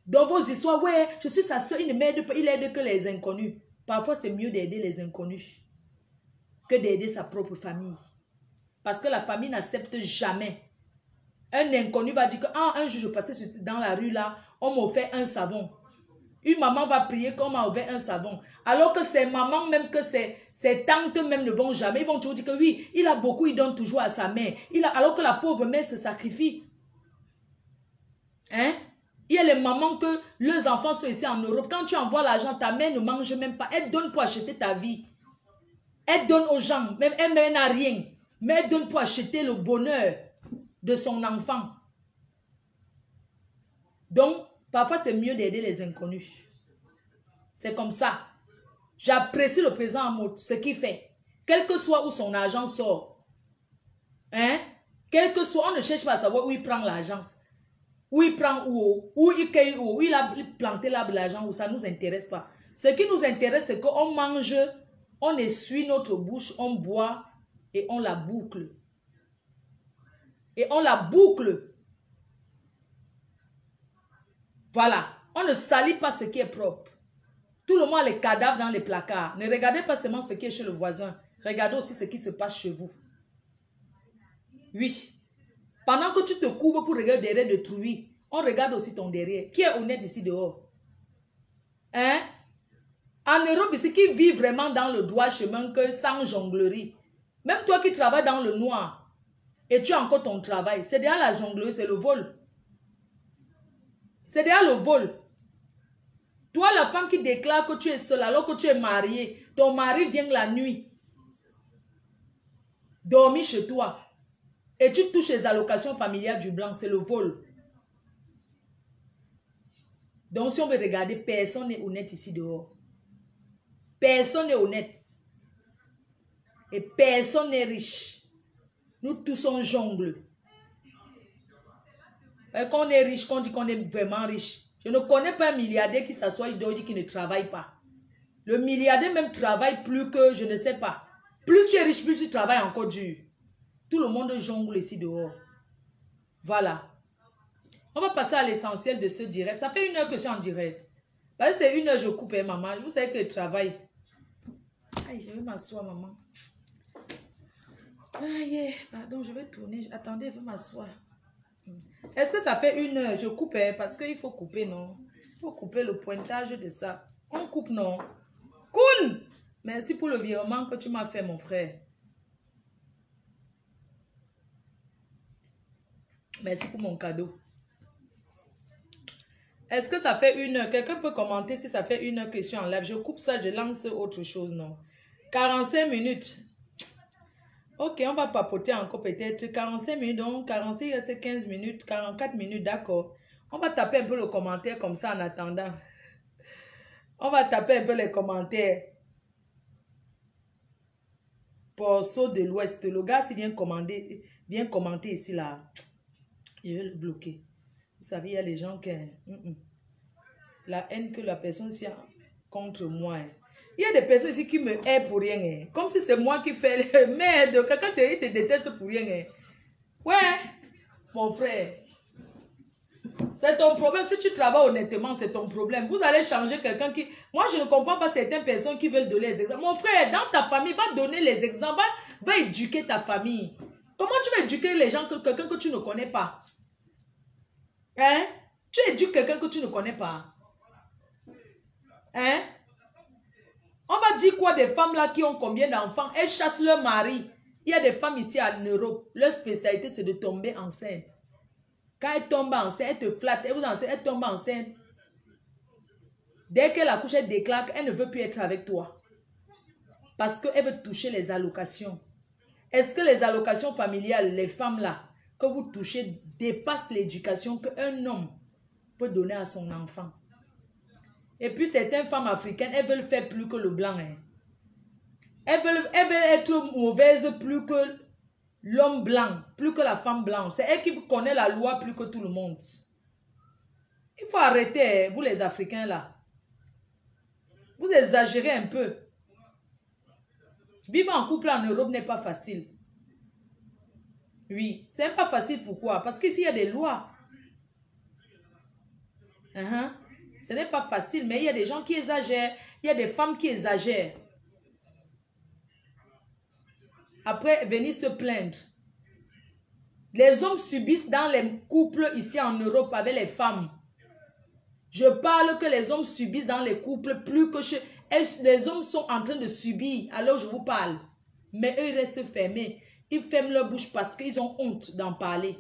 Dans vos histoires, ouais, je suis sa soeur, il ne m'aide pas, il aide que les inconnus. Parfois, c'est mieux d'aider les inconnus que d'aider sa propre famille. Parce que la famille n'accepte jamais. Un inconnu va dire que un jour je passais dans la rue là, on m'a offert un savon. Une maman va prier qu'on m'a offert un savon. Alors que ses mamans, même que ses tantes même ne vont jamais. Ils vont toujours dire que oui, il a beaucoup, il donne toujours à sa mère. Alors que la pauvre mère se sacrifie. Hein? Il y a les mamans que leurs enfants sont ici en Europe. Quand tu envoies l'argent, ta mère ne mange même pas. Elle donne pour acheter ta vie. Elle donne aux gens. Même elle n'a rien. Mais elle donne pour acheter le bonheur de son enfant. Donc, parfois, c'est mieux d'aider les inconnus. C'est comme ça. J'apprécie le président Amout, ce qu'il fait. Quel que soit où son argent sort. Hein? Quel que soit, on ne cherche pas à savoir où il prend l'argent. Où il prend où il cueille où il a planté l'argent, où ça ne nous intéresse pas. Ce qui nous intéresse, c'est qu'on mange, on essuie notre bouche, on boit et on la boucle. Et on la boucle. Voilà. On ne salit pas ce qui est propre. Tout le monde a les cadavres dans les placards. Ne regardez pas seulement ce qui est chez le voisin. Regardez aussi ce qui se passe chez vous. Oui. Pendant que tu te couvres pour regarder derrière de truie, on regarde aussi ton derrière. Qui est honnête ici dehors? Hein? En Europe ici, qui vit vraiment dans le droit chemin que sans jonglerie. Même toi qui travailles dans le noir, et tu as encore ton travail. C'est déjà la jonglerie, c'est le vol. C'est déjà le vol. Toi, la femme qui déclare que tu es seule alors que tu es mariée, ton mari vient la nuit dormir chez toi et tu touches les allocations familiales du blanc, c'est le vol. Donc, si on veut regarder, personne n'est honnête ici dehors. Personne n'est honnête. Et personne n'est riche. Nous tous on jongle. Et quand on est riche, qu'on dit qu'on est vraiment riche. Je ne connais pas un milliardaire qui s'assoit et dit qu'il ne travaille pas. Le milliardaire même travaille plus que, je ne sais pas. Plus tu es riche, plus tu travailles encore dur. Tout le monde jongle ici dehors. Voilà. On va passer à l'essentiel de ce direct. Ça fait 1 heure que je suis en direct. Parce que c'est 1 heure je coupe, hein, maman. Vous savez que je travaille. Aïe, je vais m'asseoir, maman. Aïe, pardon, je vais tourner. Attendez, je vais m'asseoir. Est-ce que ça fait 1 heure? Je coupe, hein, parce qu'il faut couper, non? Il faut couper le pointage de ça. On coupe, non? Cool! Merci pour le virement que tu m'as fait, mon frère. Merci pour mon cadeau. Est-ce que ça fait 1 heure? Quelqu'un peut commenter si ça fait 1 heure que je suis en live. Je coupe ça, je lance autre chose, non? 45 minutes. Ok, on va papoter encore peut-être 45 minutes, donc 46, c'est 15 minutes, 44 minutes, d'accord. On va taper un peu le commentaire comme ça en attendant. On va taper un peu les commentaires. Porceau de l'Ouest, le gars, s'il vient commenter ici, là, je vais le bloquer. Vous savez, il y a les gens qui... La haine que la personne ici a contre moi. Il y a des personnes ici qui me haïssent pour rien. Comme si c'est moi qui fais les merde. Quelqu'un te déteste pour rien. Ouais, mon frère. C'est ton problème. Si tu travailles honnêtement, c'est ton problème. Vous allez changer quelqu'un qui... Moi, je ne comprends pas certaines personnes qui veulent donner les exemples. Mon frère, dans ta famille, va donner les exemples. Va éduquer ta famille. Comment tu vas éduquer les gens, quelqu'un que tu ne connais pas? Hein? Tu éduques quelqu'un que tu ne connais pas. Hein? On va dire quoi des femmes là qui ont combien d'enfants? Elles chassent leur mari. Il y a des femmes ici en Europe. Leur spécialité, c'est de tomber enceinte. Quand elle tombe enceinte, elle te flatte. Elle tombe enceinte. Dès qu'elle accouche, elle déclare qu'elle ne veut plus être avec toi. Parce qu'elle veut toucher les allocations. Est-ce que les allocations familiales, les femmes là, que vous touchez, dépassent l'éducation qu'un homme peut donner à son enfant? Et puis certaines femmes africaines, elles veulent faire plus que le blanc. Hein. Elles veulent être mauvaises plus que l'homme blanc, plus que la femme blanche. C'est elle qui connaît la loi plus que tout le monde. Il faut arrêter, vous les Africains là. Vous exagérez un peu. Vivre en couple en Europe n'est pas facile. Oui, c'est pas facile. Pourquoi? Parce qu'ici, il y a des lois. Ce n'est pas facile, mais il y a des gens qui exagèrent. Il y a des femmes qui exagèrent. Après, venir se plaindre. Les hommes subissent dans les couples ici en Europe avec les femmes. Je parle que les hommes subissent dans les couples plus que chez... Les hommes sont en train de subir alors je vous parle. Mais eux, ils restent fermés. Ils ferment leur bouche parce qu'ils ont honte d'en parler.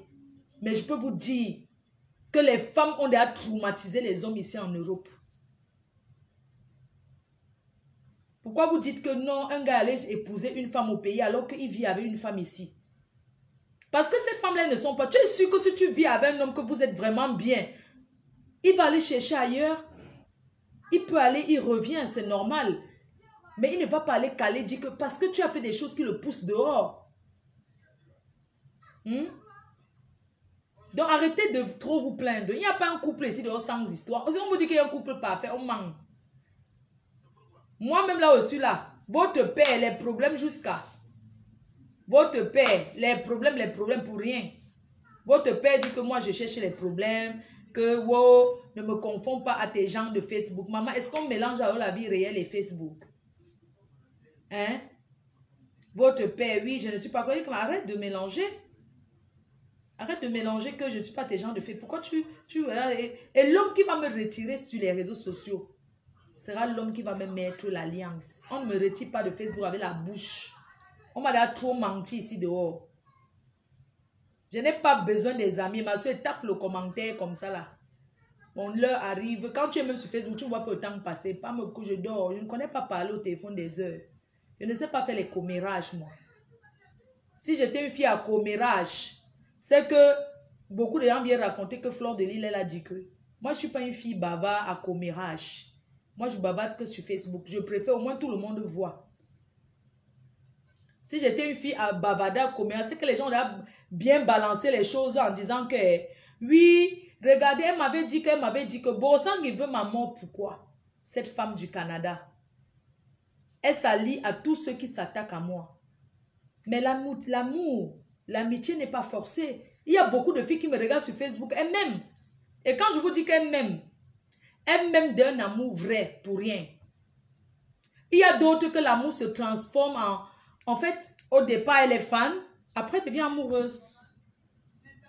Mais je peux vous dire que les femmes ont déjà traumatisé les hommes ici en Europe. Pourquoi vous dites que non, un gars allait épouser une femme au pays alors qu'il vit avec une femme ici? Parce que ces femmes-là ne sont pas... Tu es sûr que si tu vis avec un homme que vous êtes vraiment bien, il va aller chercher ailleurs. Il peut aller, il revient, c'est normal. Mais il ne va pas aller caler, dire que parce que tu as fait des choses qui le poussent dehors. Donc arrêtez de trop vous plaindre. Il n'y a pas un couple ici dehors sans histoire. Si on vous dit qu'il y a un couple parfait, on ment. Moi-même là aussi là, votre père, les problèmes jusqu'à... Votre père, les problèmes pour rien. Votre père dit que moi je cherche les problèmes, que wow, ne me confonds pas à tes gens de Facebook. Maman, est-ce qu'on mélange alors la vie réelle et Facebook? Hein? Votre père, oui, je ne suis pas... Arrête de mélanger. Arrête de mélanger que je ne suis pas tes gens de Facebook. Pourquoi et l'homme qui va me retirer sur les réseaux sociaux sera l'homme qui va me mettre l'alliance. On ne me retire pas de Facebook avec la bouche. On m'a déjà trop menti ici dehors. Je n'ai pas besoin des amis. Ma soeur, tape le commentaire comme ça là. Mon l'heure arrive. Quand tu es même sur Facebook, tu ne vois pas le temps passer. Pas me coucher, je dors. Je ne connais pas parler au téléphone des heures. Je ne sais pas faire les commérages, moi. Si j'étais une fille à commérage, c'est que beaucoup de gens viennent raconter que Fleur de Lille, elle a dit que moi, je ne suis pas une fille bavard à commérage. Moi, je bavarde que sur Facebook. Je préfère au moins tout le monde voit. Si j'étais une fille à bavarder à commérage, c'est que les gens ont bien balancé les choses en disant que oui, regardez, elle m'avait dit que Bossang, il veut ma mort. Pourquoi? Cette femme du Canada. Elle s'allie à tous ceux qui s'attaquent à moi. Mais l'amour, l'amitié n'est pas forcée. Il y a beaucoup de filles qui me regardent sur Facebook, elles m'aiment. Et quand je vous dis qu'elles m'aiment d'un amour vrai, pour rien. Il y a d'autres que l'amour se transforme en fait, au départ, elle est fan, après, elle devient amoureuse.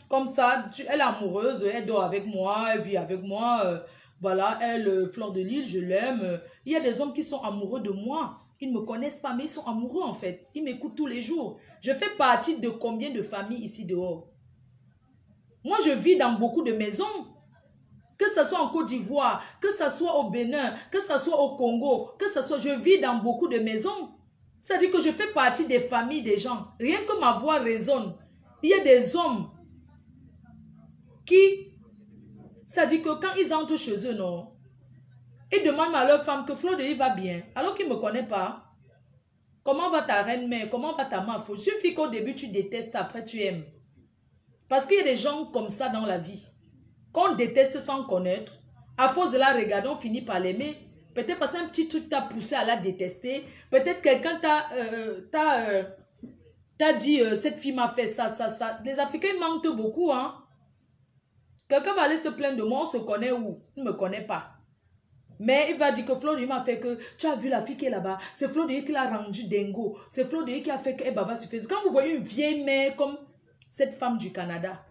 Comme ça, elle est amoureuse, elle dort avec moi, elle vit avec moi, voilà, elle, Fleur de Lille, je l'aime. Il y a des hommes qui sont amoureux de moi. Ils ne me connaissent pas, mais ils sont amoureux en fait. Ils m'écoutent tous les jours. Je fais partie de combien de familles ici dehors? Moi, je vis dans beaucoup de maisons. Que ce soit en Côte d'Ivoire, que ce soit au Bénin, que ce soit au Congo, que ce soit... Je vis dans beaucoup de maisons. Ça dit que je fais partie des familles des gens. Rien que ma voix résonne. Il y a des hommes qui, ça dit que quand ils entrent chez eux, non, ils demandent à leur femme que Flodélie va bien, alors qu'ils ne me connaissent pas. Comment va ta reine-mère? Comment va ta mère? Il suffit qu'au début tu détestes, après tu aimes. Parce qu'il y a des gens comme ça dans la vie. Qu'on déteste sans connaître. À force de la regarder, on finit par l'aimer. Peut-être parce qu'un petit truc t'a poussé à la détester. Peut-être quelqu'un t'a dit, cette fille m'a fait ça, ça, ça. Les Africains mentent beaucoup, hein. Quelqu'un va aller se plaindre de moi, on se connaît où? Il ne me connaît pas. Mais il va dire que Flodélie m'a fait que, tu as vu la fille qui est là-bas, c'est Flodélie qui l'a rendu dingo. C'est Flodélie qui a fait que Baba suffise. Quand vous voyez une vieille mère comme cette femme du Canada,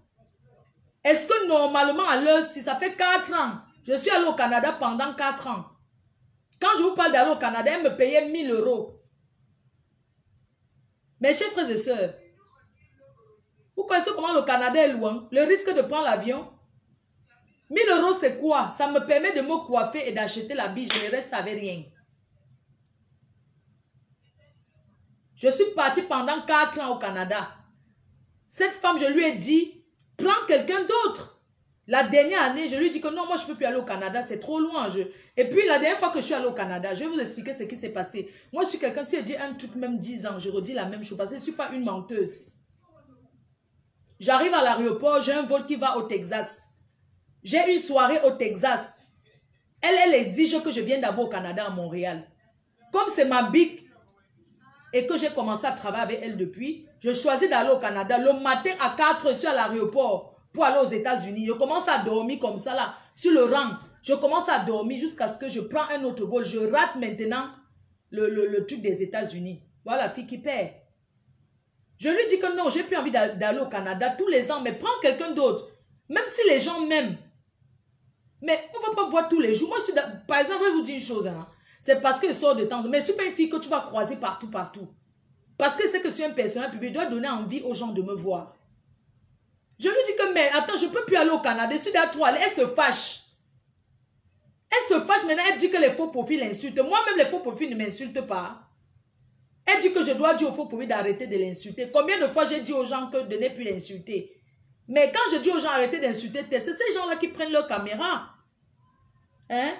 est-ce que normalement à l'heure, si ça fait 4 ans, je suis allée au Canada pendant 4 ans. Quand je vous parle d'aller au Canada, elle me payait 1000 €. Mes chers frères et sœurs, vous connaissez comment le Canada est loin? Le risque de prendre l'avion? 1000 € c'est quoi? Ça me permet de me coiffer et d'acheter la bille. Je ne reste avec rien. Je suis partie pendant 4 ans au Canada. Cette femme, je lui ai dit, prends quelqu'un d'autre. La dernière année, je lui ai dit que non, moi je ne peux plus aller au Canada, c'est trop loin. Et puis la dernière fois que je suis allée au Canada, je vais vous expliquer ce qui s'est passé. Moi je suis quelqu'un, si je dis un truc même 10 ans, je redis la même chose parce que je ne suis pas une menteuse. J'arrive à l'aéroport, j'ai un vol qui va au Texas. J'ai une soirée au Texas. Elle exige que je vienne d'abord au Canada, à Montréal. Comme c'est ma big et que j'ai commencé à travailler avec elle depuis, je choisis d'aller au Canada. Le matin à 4 heures, je suis à l'aéroport pour aller aux États-Unis. Je commence à dormir comme ça là, sur le rang. Je commence à dormir jusqu'à ce que je prends un autre vol. Je rate maintenant le truc des États-Unis. Voilà la fille qui perd. Je lui dis que non, j'ai plus envie d'aller au Canada tous les ans, mais prends quelqu'un d'autre. Même si les gens m'aiment. Mais on ne va pas voir tous les jours. Moi, par exemple, je vais vous dire une chose. Hein. C'est parce que je sors de temps. Mais je ne suis pas une fille que tu vas croiser partout. Parce que c'est que je suis un personnage public. Je dois donner envie aux gens de me voir. Je lui dis que, mais attends, je ne peux plus aller au Canada. Je suis derrière toi. Elle se fâche. Elle se fâche maintenant. Elle dit que les faux profils l'insultent. Moi-même, les faux profils ne m'insultent pas. Elle dit que je dois dire aux faux profils d'arrêter de l'insulter. Combien de fois j'ai dit aux gens que de ne plus l'insulter? Mais quand je dis aux gens arrêtez d'insulter, c'est ces gens-là qui prennent leur caméra. Hein?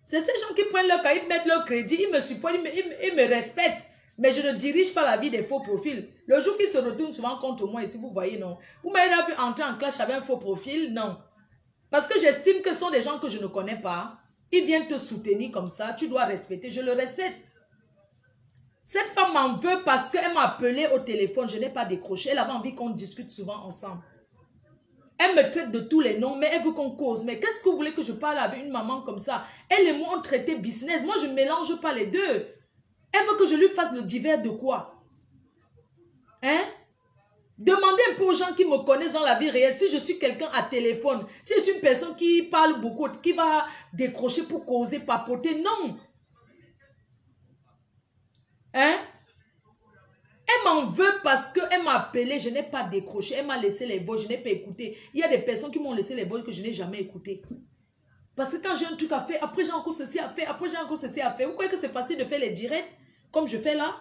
C'est ces gens qui prennent leur caméra, ils mettent leur crédit, ils me supportent, ils me respectent. Mais je ne dirige pas la vie des faux profils. Le jour qu'ils se retournent souvent contre moi, ici, vous voyez, non. Vous m'avez vu entrer en clash avec un faux profil? Non. Parce que j'estime que ce sont des gens que je ne connais pas. Ils viennent te soutenir comme ça. Tu dois respecter. Je le respecte. Cette femme m'en veut parce qu'elle m'a appelé au téléphone. Je n'ai pas décroché. Elle avait envie qu'on discute souvent ensemble. Elle me traite de tous les noms, mais elle veut qu'on cause. Mais qu'est-ce que vous voulez que je parle avec une maman comme ça? Elle et moi, on traitait business. Moi, je ne mélange pas les deux. Elle veut que je lui fasse le divers de quoi? Hein? Demandez un peu aux gens qui me connaissent dans la vie réelle. Si je suis quelqu'un à téléphone, si je suis une personne qui parle beaucoup, qui va décrocher pour causer, papoter, non. Hein? Elle m'en veut parce qu'elle m'a appelé, je n'ai pas décroché. Elle m'a laissé les voix, je n'ai pas écouté. Il y a des personnes qui m'ont laissé les voix que je n'ai jamais écoutées. Parce que quand j'ai un truc à faire, après j'ai encore ceci à faire, après j'ai encore ceci à faire. Vous croyez que c'est facile de faire les directs comme je fais là?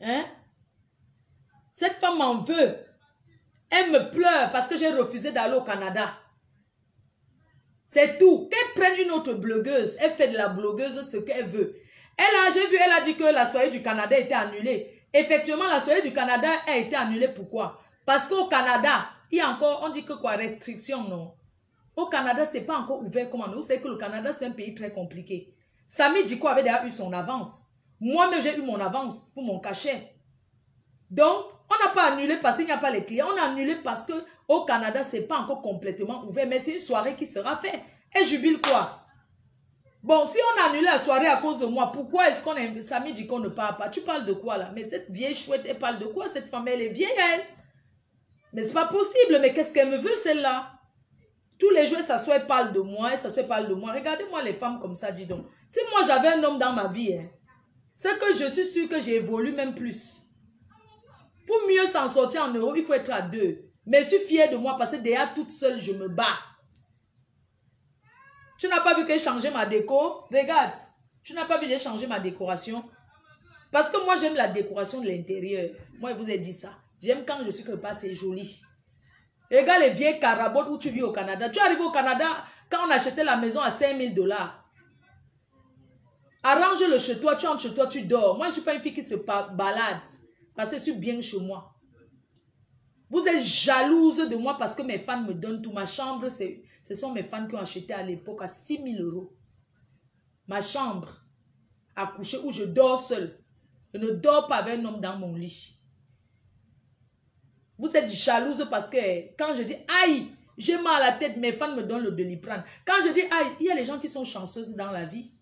Hein? Cette femme m'en veut. Elle me pleure parce que j'ai refusé d'aller au Canada. C'est tout. Qu'elle prenne une autre blogueuse. Elle fait de la blogueuse ce qu'elle veut. J'ai vu, elle a dit que la soirée du Canada était annulée. Effectivement, la soirée du Canada a été annulée. Pourquoi? Parce qu'au Canada, il y a encore, on dit que quoi, restriction, non? Au Canada, ce n'est pas encore ouvert comme nous. Vous savez que le Canada, c'est un pays très compliqué. Samy Diko avait déjà eu son avance. Moi-même, j'ai eu mon avance pour mon cachet. Donc, on n'a pas annulé parce qu'il n'y a pas les clients. On a annulé parce qu'au Canada, ce n'est pas encore complètement ouvert. Mais c'est une soirée qui sera faite. Elle jubile quoi? Bon, si on a annulé la soirée à cause de moi, pourquoi est-ce qu'on a... Samy dit qu'on ne parle pas. Tu parles de quoi là? Mais cette vieille chouette, elle parle de quoi? Cette femme, elle est vieille, elle. Mais c'est pas possible. Mais qu'est-ce qu'elle me veut, celle-là? Tous les jours, elle s'assoit, elle parle de moi, elle s'assoit, elle parle de moi. Regardez-moi les femmes comme ça, dis donc. Si moi, j'avais un homme dans ma vie, hein, c'est que je suis sûre que j'évolue même plus. Pour mieux s'en sortir en Europe, il faut être à deux. Mais je suis fière de moi parce que déjà toute seule, je me bats. Tu n'as pas vu que j'ai changé ma déco? Regarde. Tu n'as pas vu, j'ai changé ma décoration. Parce que moi, j'aime la décoration de l'intérieur. Moi, je vous ai dit ça. J'aime quand je suis quelque part, c'est joli. Regarde les vieilles carabotes où tu vis au Canada. Tu arrives au Canada, quand on achetait la maison à 5 000 $. Arrange-le chez toi, tu entres chez toi, tu dors. Moi, je ne suis pas une fille qui se balade. Parce que je suis bien chez moi. Vous êtes jalouse de moi parce que mes fans me donnent tout. Ma chambre, ce sont mes fans qui ont acheté à l'époque à 6 000 €. Ma chambre à coucher où je dors seule. Je ne dors pas avec un homme dans mon lit. Vous êtes jalouse parce que quand je dis aïe, j'ai mal à la tête, mes fans me donnent le Doliprane. Quand je dis aïe, il y a les gens qui sont chanceuses dans la vie.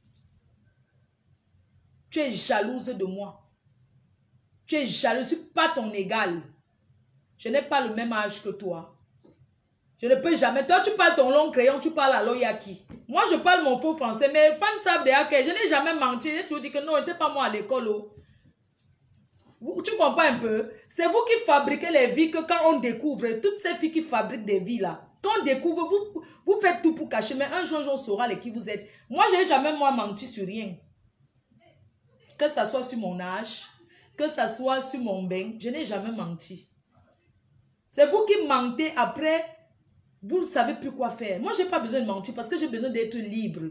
Tu es jalouse de moi. Tu es jalouse, je ne suis pas ton égal. Je n'ai pas le même âge que toi. Je ne peux jamais. Toi, tu parles ton long crayon, tu parles à l'Oyaki. Moi, je parle mon faux français. Mes fans savent déjà que je n'ai jamais menti. J'ai toujours dit que non, n'était pas moi à l'école. Oh. Tu comprends un peu? C'est vous qui fabriquez les vies que quand on découvre, toutes ces filles qui fabriquent des vies là, quand on découvre, vous faites tout pour cacher, mais un jour, on saura qui vous êtes. Moi, je n'ai jamais menti sur rien. Que ça soit sur mon âge, que ça soit sur mon bain, je n'ai jamais menti. C'est vous qui mentez après, vous ne savez plus quoi faire. Moi, je n'ai pas besoin de mentir parce que j'ai besoin d'être libre.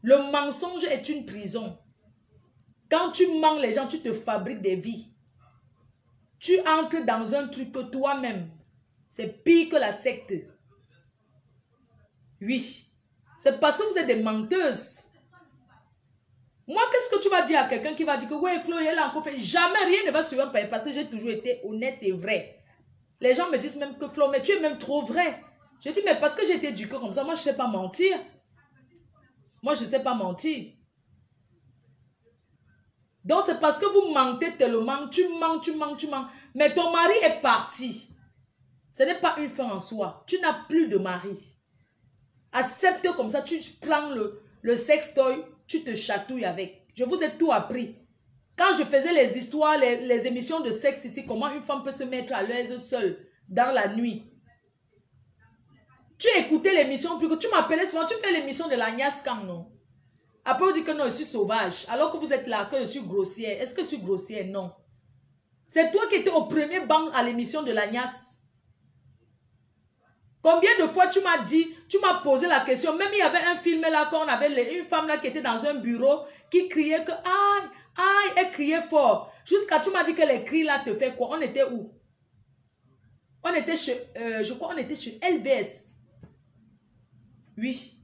Le mensonge est une prison. Quand tu mens les gens, tu te fabriques des vies. Tu entres dans un truc que toi-même, c'est pire que la secte. Oui. C'est parce que vous êtes des menteuses. Moi, qu'est-ce que tu vas dire à quelqu'un qui va dire que ouais, Flo, elle a encore fait. Jamais rien ne va suivre parce que j'ai toujours été honnête et vrai. Les gens me disent même que Flo, mais tu es même trop vrai. Je dis, mais parce que j'ai été éduquée comme ça, moi, je ne sais pas mentir. Moi, je ne sais pas mentir. Donc, c'est parce que vous mentez tellement, tu mens. Mais ton mari est parti. Ce n'est pas une fin en soi. Tu n'as plus de mari. Accepte comme ça, tu prends le sextoy, tu te chatouilles avec. Je vous ai tout appris. Quand je faisais les histoires, les émissions de sexe ici, comment une femme peut se mettre à l'aise seule dans la nuit. Tu écoutais l'émission, puis que tu m'appelais souvent, tu fais l'émission de la Nias Kang, non? Après, on dit que non, je suis sauvage. Alors que vous êtes là, que je suis grossière. Est-ce que je suis grossière? Non. C'est toi qui étais au premier banc à l'émission de la Nias. Combien de fois tu m'as dit, tu m'as posé la question, même il y avait un film là, quand on avait une femme là qui était dans un bureau, qui criait que, aïe, aïe, elle criait fort. Jusqu'à tu m'as dit que les cris là te fait quoi? On était où? On était chez, je crois on était chez LBS. Oui.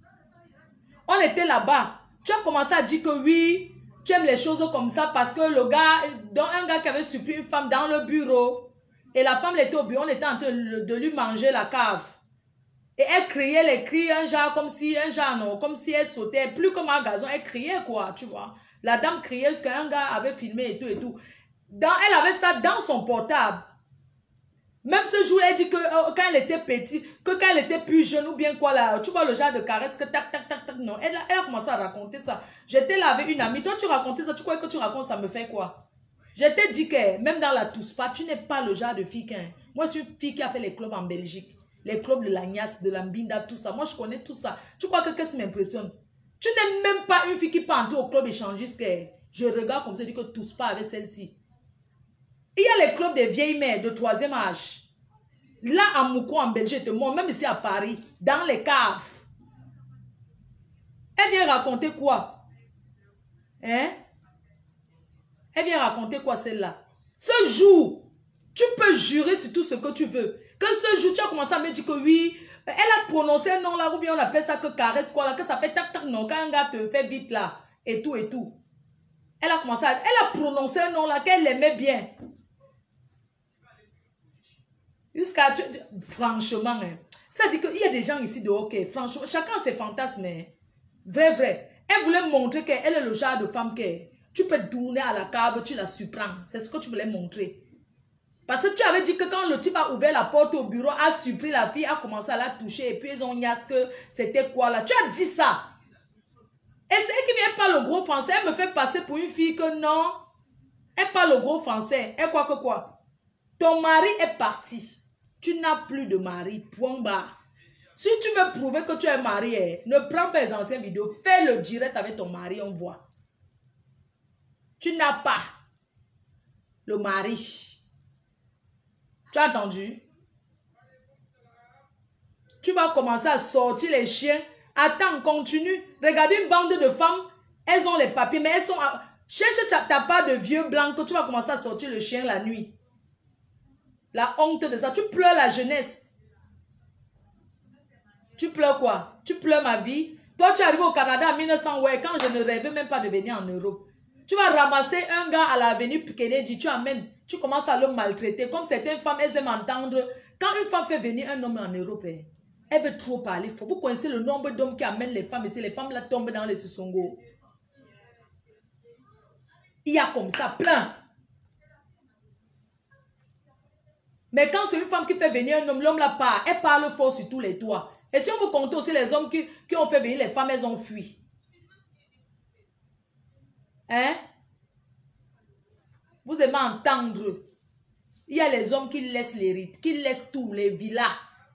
On était là-bas. Tu as commencé à dire que oui, tu aimes les choses comme ça parce que le gars, donc un gars qui avait surpris une femme dans le bureau, et la femme était au bureau, on était en train de lui manger la cave. Et elle criait les cris, un genre comme si elle sautait, plus comme un gazon, elle criait quoi, tu vois. La dame criait parce qu'un gars avait filmé et tout et tout. Elle avait ça dans son portable. Même ce jour, elle dit que quand elle était petite, que quand elle était plus jeune ou bien quoi là, tu vois le genre de caresse que tac, tac, tac, tac, non. Elle a commencé à raconter ça. J'étais là avec une amie, toi tu racontais ça, tu crois que tu racontes ça me fait quoi? Je t'ai dit que même dans la Touspa, tu n'es pas le genre de fille qu'un. Moi, je suis une fille qui a fait les clubs en Belgique. Les clubs de la Nias, de la Mbinda, tout ça. Moi, je connais tout ça. Tu crois que qu'est-ce qui m'impressionne? Tu n'es même pas une fille qui peut entrer au club échangiste que je regarde comme ça, je dis que Touspa avec celle-ci. Il y a les clubs des vieilles mères de 3e âge. Là, à Mouko, en Belgique, je te montre, même ici à Paris, dans les caves. Elle vient raconter quoi? Hein? Elle vient raconter quoi celle-là? Ce jour, tu peux jurer sur tout ce que tu veux. Que ce jour, tu as commencé à me dire que oui, elle a prononcé un nom là, ou bien on appelle ça que caresse quoi là, que ça fait tac tac non, quand un gars te fait vite là, et tout et tout. Elle a commencé à, elle a prononcé un nom là, qu'elle aimait bien. Jusqu'à, franchement, hein, ça dit qu'il y a des gens ici de ok, franchement, chacun ses fantasmes, hein. Vrai. Elle voulait montrer qu'elle est le genre de femme que tu peux tourner à la cave, tu la surprends. C'est ce que tu voulais montrer. Parce que tu avais dit que quand le type a ouvert la porte au bureau, a surpris la fille, a commencé à la toucher et puis ils ont niasse que c'était quoi là. Tu as dit ça. Et c'est elle qui vient parler le gros français. Elle me fait passer pour une fille que non. Elle parle le gros français. Elle croit que quoi? Ton mari est parti. Tu n'as plus de mari. Point barre. Si tu veux prouver que tu es marié, ne prends pas les anciennes vidéos. Fais le direct avec ton mari, on voit. Tu n'as pas le mari. Tu as entendu? Tu vas commencer à sortir les chiens. Attends, continue. Regarde une bande de femmes. Elles ont les papiers, mais elles sont... Cherche ta part de vieux blanc que tu vas commencer à sortir le chien la nuit. La honte de ça. Tu pleures la jeunesse. Tu pleures quoi? Tu pleures ma vie? Toi, tu arrives au Canada en 1900, ouais, quand je ne rêvais même pas de venir en Europe. Tu vas ramasser un gars à l'avenue Kennedy, tu amènes, tu commences à le maltraiter. Comme certaines femmes, elles aiment entendre. Quand une femme fait venir un homme en Europe, elle veut trop parler. Vous connaissez le nombre d'hommes qui amènent les femmes ici. Les femmes là tombent dans les sissongos. Il y a comme ça, plein. Mais quand c'est une femme qui fait venir un homme, l'homme là part. Elle parle fort sur tous les toits. Et si on vous compte aussi les hommes qui ont fait venir les femmes, elles ont fui. Hein? Vous aimez entendre. Il y a les hommes qui laissent les rites, qui laissent tous les villas.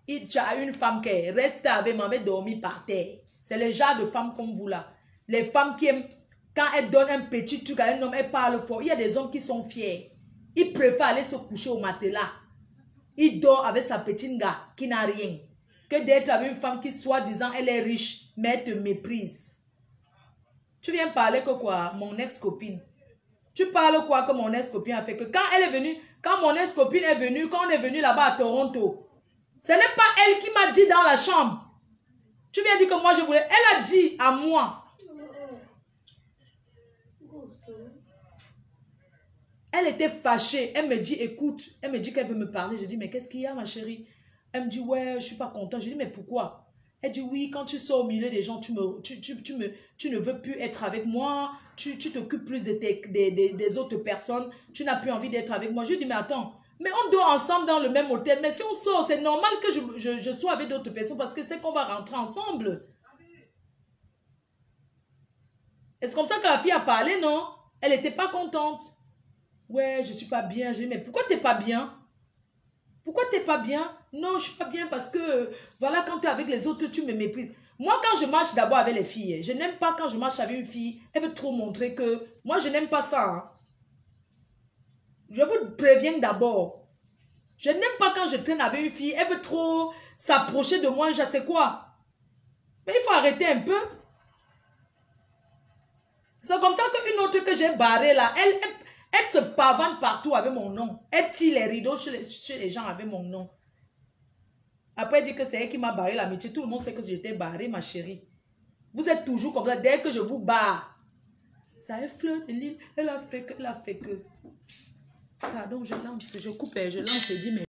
Il y a une femme qui reste avec moi, mais dormir par terre. C'est le genre de femmes comme vous là. Les femmes qui aiment, quand elles donnent un petit truc à un homme, elles parlent fort. Il y a des hommes qui sont fiers. Ils préfèrent aller se coucher au matelas. Il dort avec sa petite gars qui n'a rien. Que d'être avec une femme qui, soi-disant, elle est riche, mais elle te méprise. Tu viens parler que quoi, mon ex-copine? Tu parles quoi que mon ex-copine a fait? Que quand elle est venue, quand mon ex-copine est venue, quand on est venu là-bas à Toronto, ce n'est pas elle qui m'a dit dans la chambre. Tu viens dire que moi je voulais. Elle a dit à moi. Elle était fâchée. Elle me dit, écoute, elle me dit qu'elle veut me parler. Je dis, mais qu'est-ce qu'il y a, ma chérie? Elle me dit, ouais, je ne suis pas contente. Je dis, mais pourquoi? Elle dit, oui, quand tu sors au milieu des gens, tu ne veux plus être avec moi. Tu t'occupes plus des autres personnes. Tu n'as plus envie d'être avec moi. Je lui dis, mais attends, mais on dort ensemble dans le même hôtel. Mais si on sort, c'est normal que je sois avec d'autres personnes parce que c'est qu'on va rentrer ensemble. Est-ce comme ça que la fille a parlé, non? Elle n'était pas contente. Ouais, je suis pas bien. Je dis, mais pourquoi t'es pas bien? Pourquoi t'es pas bien? Non, je suis pas bien parce que, voilà, quand tu es avec les autres, tu me méprises. Moi, quand je marche d'abord avec les filles, je n'aime pas quand je marche avec une fille, elle veut trop montrer que, moi, je n'aime pas ça. Hein. Je vous préviens d'abord. Je n'aime pas quand je traîne avec une fille, elle veut trop s'approcher de moi, je sais quoi. Mais il faut arrêter un peu. C'est comme ça qu'une autre que j'ai barrée là, elle se pavane partout avec mon nom. Elle tire les rideaux chez les gens avec mon nom. Après, elle dit que c'est elle qui m'a barré l'amitié. Tout le monde sait que j'étais barrée, ma chérie. Vous êtes toujours comme ça. Dès que je vous barre, ça effleure l'île. Elle a fait que. Pardon, je lance, je coupe et je lance et dis mais.